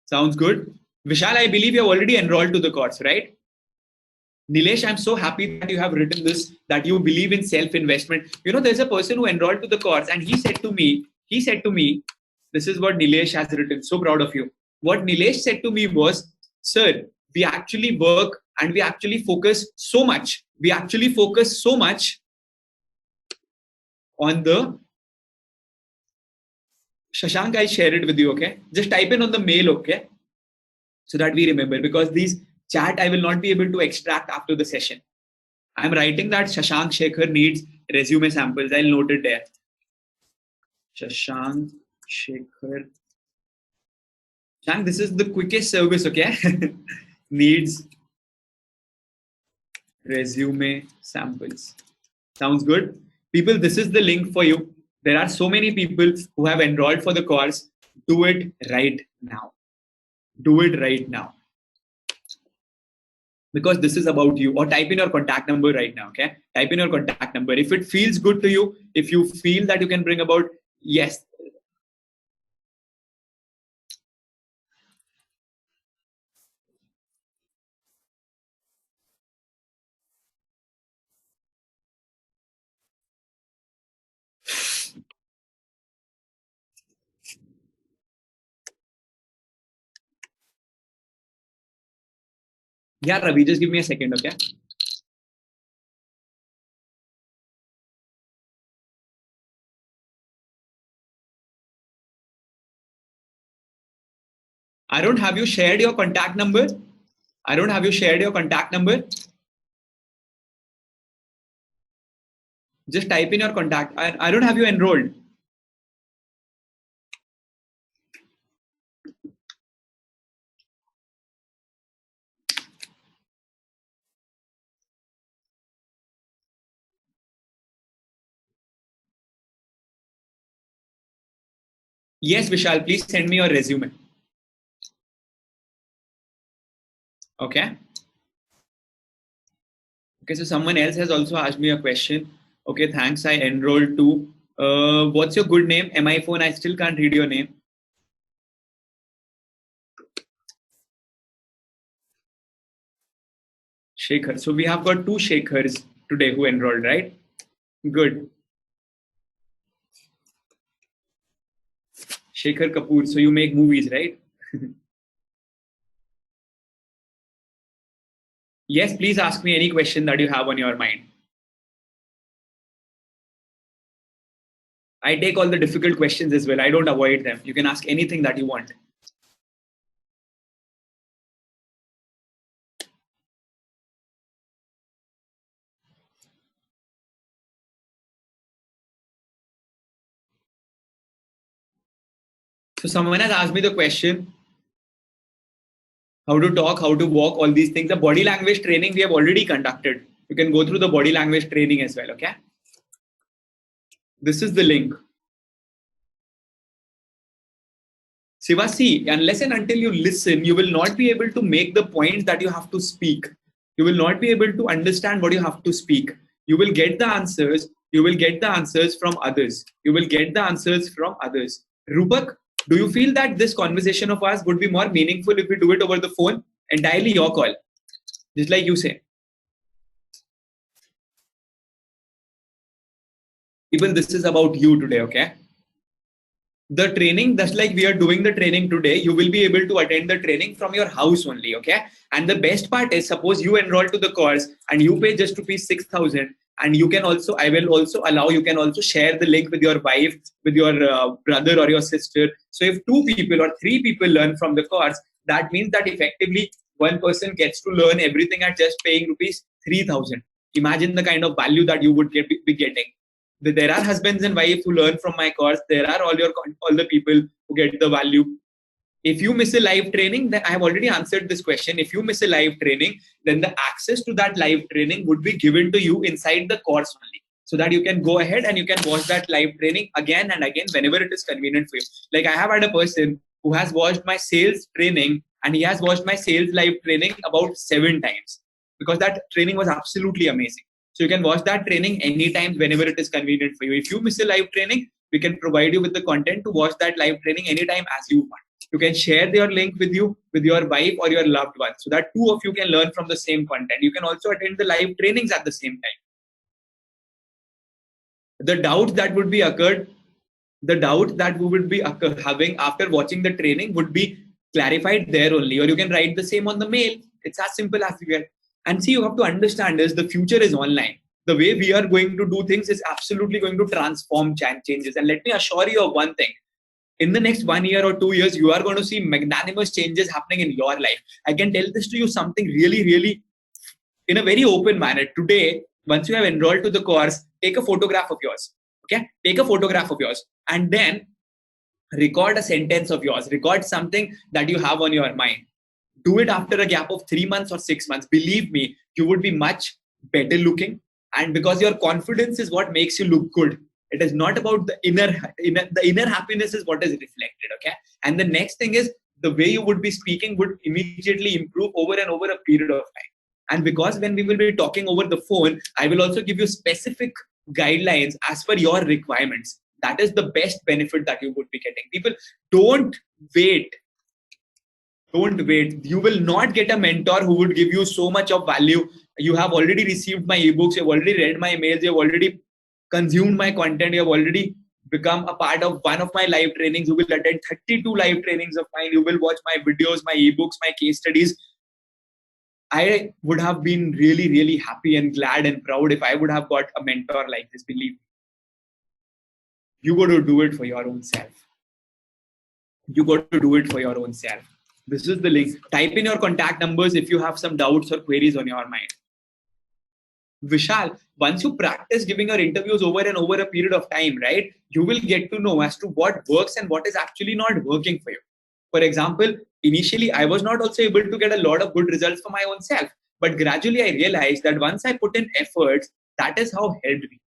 Sounds good? Vishal, I believe you have already enrolled to the course, right? Nilesh, I'm so happy that you have written this, that you believe in self-investment. You know, there's a person who enrolled to the course and he said to me, this is what Nilesh has written. So proud of you. What Nilesh said to me was, sir, we actually work and we actually focus so much. On the Shashank, I'll share it with you, okay? Just type in on the mail, okay? So that we remember, because these chat I will not be able to extract after the session. I'm writing that Shashank Shekhar needs resume samples. I'll note it there. Shashank Shekhar. Shashank, this is the quickest service, okay? Needs resume samples. Sounds good? People, this is the link for you. There are so many people who have enrolled for the course. Do it right now. Do it right now. Because this is about you. Or type in your contact number right now, okay? Type in your contact number. If it feels good to you, if you feel that you can bring about, yes. Yeah, Ravi, just give me a second, okay? I don't have you shared your contact number. Just type in your contact. I don't have you enrolled. Yes, Vishal, please send me your resume. Okay. Okay, so someone else has also asked me a question. Okay, thanks. I enrolled too. What's your good name? MI phone. I still can't read your name. Shekhar. So we have got 2 Shekhars today who enrolled, right? Good. Shekhar Kapoor. So you make movies, right? Yes, please ask me any question that you have on your mind. I take all the difficult questions as well. I don't avoid them. You can ask anything that you want. So someone has asked me the question, how to talk, how to walk, all these things. The body language training we have already conducted. You can go through the body language training as well, okay? This is the link. Siva, see, unless and until you listen, you will not be able to make the points that you have to speak. You will not be able to understand what you have to speak. You will get the answers. You will get the answers from others. You will get the answers from others. Rupak, do you feel that this conversation of ours would be more meaningful if we do it over the phone? Entirely your call. Just like you say. Even this is about you today, okay? The training, just like we are doing the training today, you will be able to attend the training from your house only, okay? And the best part is, suppose you enroll to the course and you pay just rupees 6,000, and you can also, I will also allow, you can also share the link with your wife, with your brother or your sister. So if 2 people or 3 people learn from the course, that means that effectively one person gets to learn everything at just paying rupees 3,000. Imagine the kind of value that you would be getting. There are husbands and wives who learn from my course. There are all the people who get the value. If you miss a live training, then I have already answered this question. If you miss a live training, then the access to that live training would be given to you inside the course only, so that you can go ahead and you can watch that live training again and again whenever it is convenient for you. Like I have had a person who has watched my sales training, and he has watched my sales live training about 7 times, because that training was absolutely amazing. So you can watch that training anytime, whenever it is convenient for you. If you miss a live training, we can provide you with the content to watch that live training anytime as you want. You can share their link with you, with your wife or your loved one, so that 2 of you can learn from the same content. You can also attend the live trainings at the same time. The doubts that would be occurred, the doubt that we would be having after watching the training would be clarified there only, or you can write the same on the mail. It's as simple as you get. And see, you have to understand is the future is online. The way we are going to do things is absolutely going to transform changes. And let me assure you of one thing. In the next 1 year or 2 years, you are going to see magnanimous changes happening in your life. I can tell this to you something really, really in a very open manner. Today, once you have enrolled to the course, take a photograph of yours. Okay? Take a photograph of yours and then record a sentence of yours. Record something that you have on your mind. Do it after a gap of 3 months or 6 months. Believe me, you would be much better looking. And because your confidence is what makes you look good. It is not about the inner happiness is what is reflected. Okay. And the next thing is the way you would be speaking would immediately improve over and over a period of time. And because when we will be talking over the phone, I will also give you specific guidelines as per your requirements. That is the best benefit that you would be getting. People, don't wait. Don't wait. You will not get a mentor who would give you so much of value. You have already received my ebooks. You have already read my emails. You have already consumed my content. You have already become a part of one of my live trainings. You will attend 32 live trainings of mine. You will watch my videos, my ebooks, my case studies. I would have been really, really happy and glad and proud if I would have got a mentor like this. Believe me. You got to do it for your own self. You got to do it for your own self. This is the link. Type in your contact numbers if you have some doubts or queries on your mind. Vishal, once you practice giving your interviews over and over a period of time, right, you will get to know as to what works and what is actually not working for you. For example, initially, I was not also able to get a lot of good results for my own self. But gradually, I realized that once I put in efforts, that is how helped me.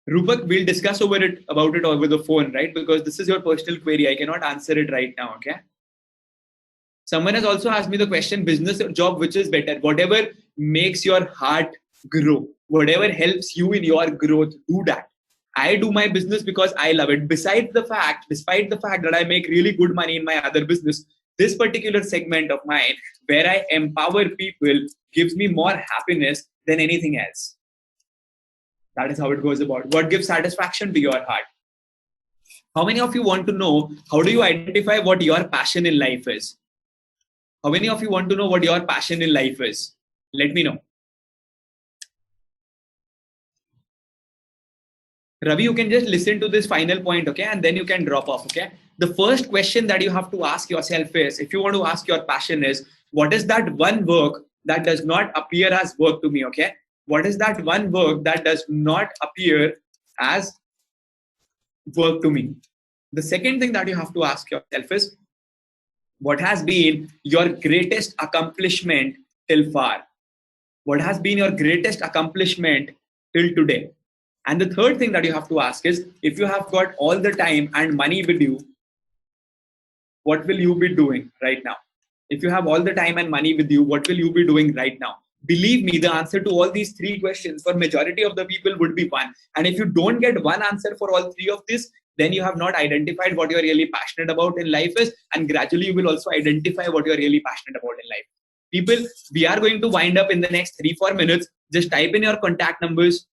Rupak, we'll discuss about it over the phone, right? Because this is your personal query. I cannot answer it right now, okay? Someone has also asked me the question, business or job, which is better? Whatever makes your heart grow, whatever helps you in your growth, do that. I do my business because I love it. Despite the fact that I make really good money in my other business, this particular segment of mine, where I empower people, gives me more happiness than anything else. That is how it goes about. What gives satisfaction to your heart? How many of you want to know how do you identify what your passion in life is? How many of you want to know what your passion in life is? Let me know. Ravi, you can just listen to this final point, okay? And then you can drop off, okay? The first question that you have to ask yourself is, if you want to ask your passion is, what is that one work that does not appear as work to me, okay? What is that one work that does not appear as work to me? The second thing that you have to ask yourself is, what has been your greatest accomplishment till far? What has been your greatest accomplishment till today? And the third thing that you have to ask is, if you have got all the time and money with you, what will you be doing right now? If you have all the time and money with you, what will you be doing right now? Believe me, the answer to all these three questions for majority of the people would be one. And if you don't get one answer for all three of this, then you have not identified what you're really passionate about in life is. And gradually you will also identify what you're really passionate about in life. People, we are going to wind up in the next 3-4 minutes. Just type in your contact numbers.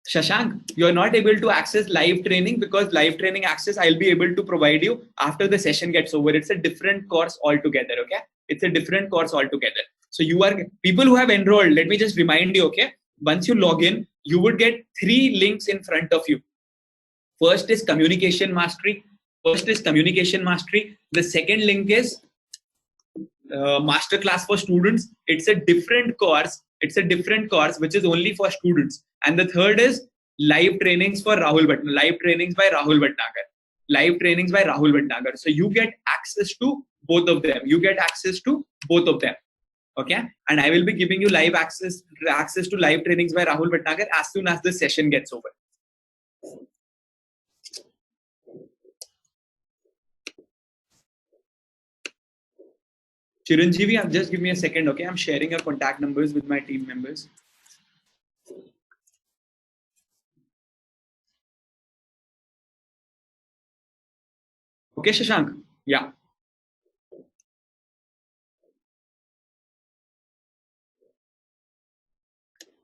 Shashank, you're not able to access live training because live training access I'll be able to provide you after the session gets over. It's a different course altogether, okay? It's a different course altogether. So you are, people who have enrolled, let me just remind you, okay? Once you log in, you would get 3 links in front of you. First is Communication Mastery. The second link is Masterclass for Students. It's a different course. Which is only for students. And the third is live trainings for Rahul Bhatnagar. Live trainings by Rahul Bhatnagar. So you get access to both of them. Okay. And I will be giving you live access to live trainings by Rahul Bhatnagar as soon as the session gets over. Chiranjeevi, just give me a second, okay? I'm sharing your contact numbers with my team members. Okay, Shashank? Yeah.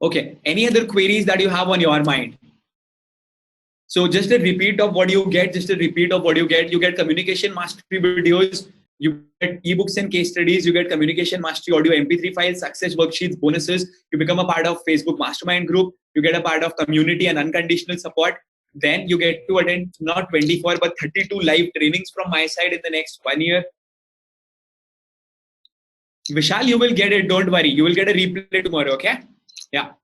Okay. Any other queries that you have on your mind? So just a repeat of what you get. You get Communication Mastery videos. You get ebooks and case studies. You get Communication Mastery audio, MP3 files, success worksheets, bonuses. You become a part of Facebook Mastermind group. You get a part of community and unconditional support. Then you get to attend not 24 but 32 live trainings from my side in the next 1 year. Vishal, you will get it. Don't worry. You will get a replay tomorrow. Okay? Yeah.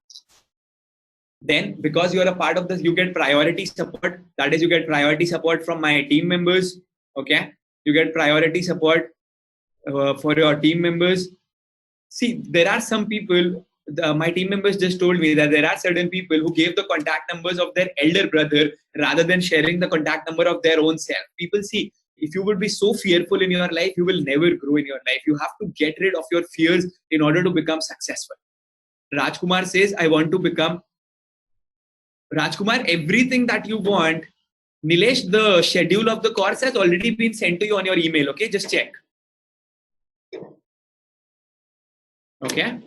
Then, because you are a part of this, you get priority support. That is, you get priority support from my team members. Okay? You get priority support for your team members. See, there are some people, my team members just told me that there are certain people who gave the contact numbers of their elder brother rather than sharing the contact number of their own self. People, see, if you would be so fearful in your life, you will never grow in your life. You have to get rid of your fears in order to become successful. Rajkumar says, I want to become. Rajkumar, everything that you want, Nilesh, the schedule of the course has already been sent to you on your email. Okay, just check. Okay.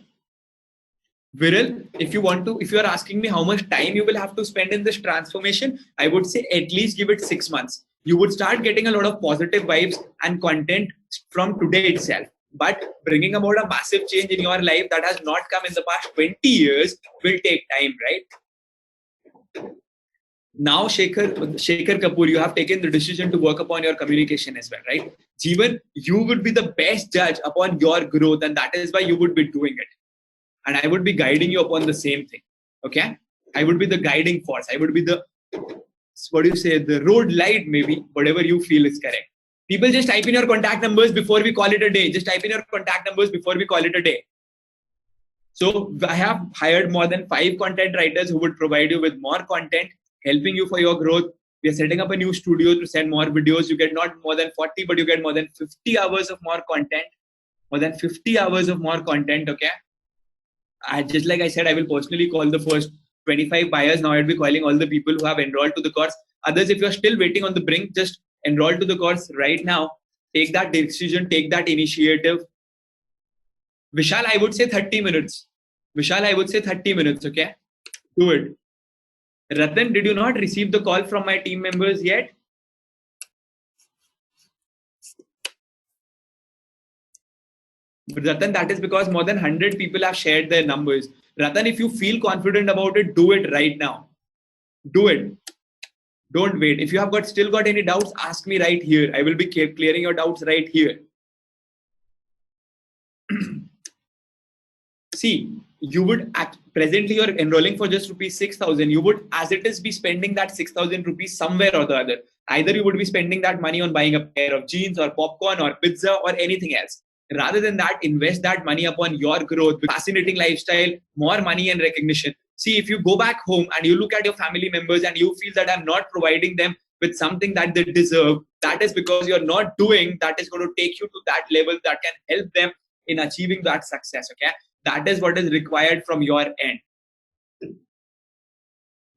Viral, if you are asking me how much time you will have to spend in this transformation, I would say at least give it 6 months. You would start getting a lot of positive vibes and content from today itself. But bringing about a massive change in your life that has not come in the past 20 years will take time, right? Now, Shekhar Kapoor, you have taken the decision to work upon your communication as well, right? Jeevan, you would be the best judge upon your growth, and that is why you would be doing it. And I would be guiding you upon the same thing. Okay? I would be the guiding force. I would be the, the road light, maybe, whatever you feel is correct. People, just type in your contact numbers before we call it a day. So I have hired more than 5 content writers who would provide you with more content, helping you for your growth. We are setting up a new studio to send more videos. You get not more than 40, but you get more than 50 hours of more content. Okay? Just like I said, I will personally call the first 25 buyers. Now I'll be calling all the people who have enrolled to the course. Others, if you're still waiting on the brink, just enroll to the course right now. Take that decision, take that initiative. Vishal, I would say 30 minutes. Okay? Do it. Ratan, did you not receive the call from my team members yet? Ratan, that is because more than 100 people have shared their numbers. Ratan, if you feel confident about it, do it right now. Do it. Don't wait. If you have still got any doubts, ask me right here. I will be clearing your doubts right here. See, you would presently you're enrolling for just rupees 6,000. You would, as it is, be spending that 6,000 rupees somewhere or the other. Either you would be spending that money on buying a pair of jeans or popcorn or pizza or anything else. Rather than that, invest that money upon your growth, fascinating lifestyle, more money and recognition. See, if you go back home and you look at your family members and you feel that I'm not providing them with something that they deserve, that is because you're not doing that is going to take you to that level that can help them in achieving that success. Okay, that is what is required from your end.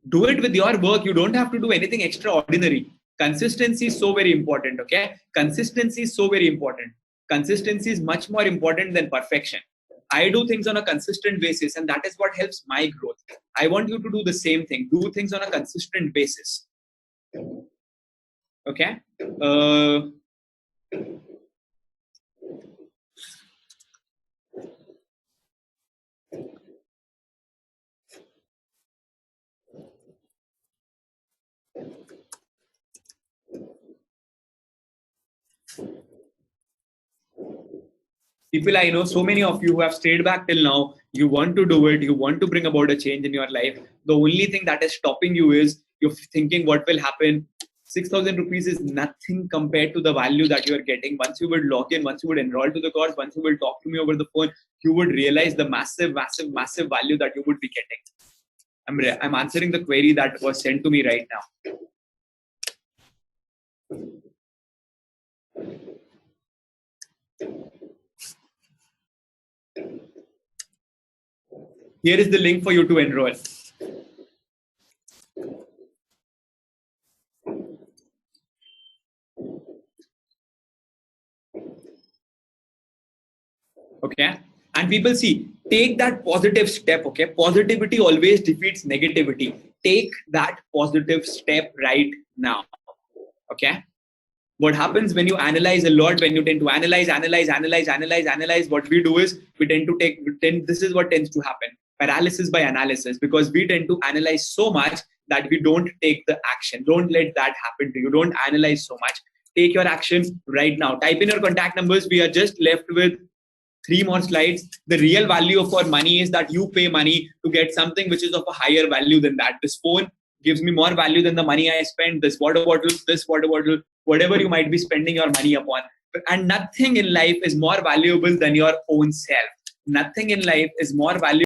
Do it with your work. You don't have to do anything extraordinary. Consistency is so very important. Okay, consistency is so very important. Consistency is much more important than perfection. I do things on a consistent basis, and that is what helps my growth. I want you to do the same thing. Do things on a consistent basis. Okay. People I know, so many of you who have stayed back till now, you want to do it, you want to bring about a change in your life. The only thing that is stopping you is you're thinking what will happen. 6,000 rupees is nothing compared to the value that you are getting. Once you would log in, once you would enroll to the course, once you will talk to me over the phone, you would realize the massive value that you would be getting. I'm answering the query that was sent to me right now. Here is the link for you to enroll. Okay. And people see, take that positive step. Okay. Positivity always defeats negativity. Take that positive step right now. Okay. What happens when you analyze a lot, when you tend to analyze, what we do is we tend to this is what tends to happen. Paralysis by analysis, because we tend to analyze so much that we don't take the action. Don't let that happen to you. Don't analyze so much. Take your action right now. Type in your contact numbers. We are just left with 3 more slides. The real value of our money is that you pay money to get something which is of a higher value than that. This phone gives me more value than the money I spend. This water bottle, whatever you might be spending your money upon. And nothing in life is more valuable than your own self. Nothing in life is more valuable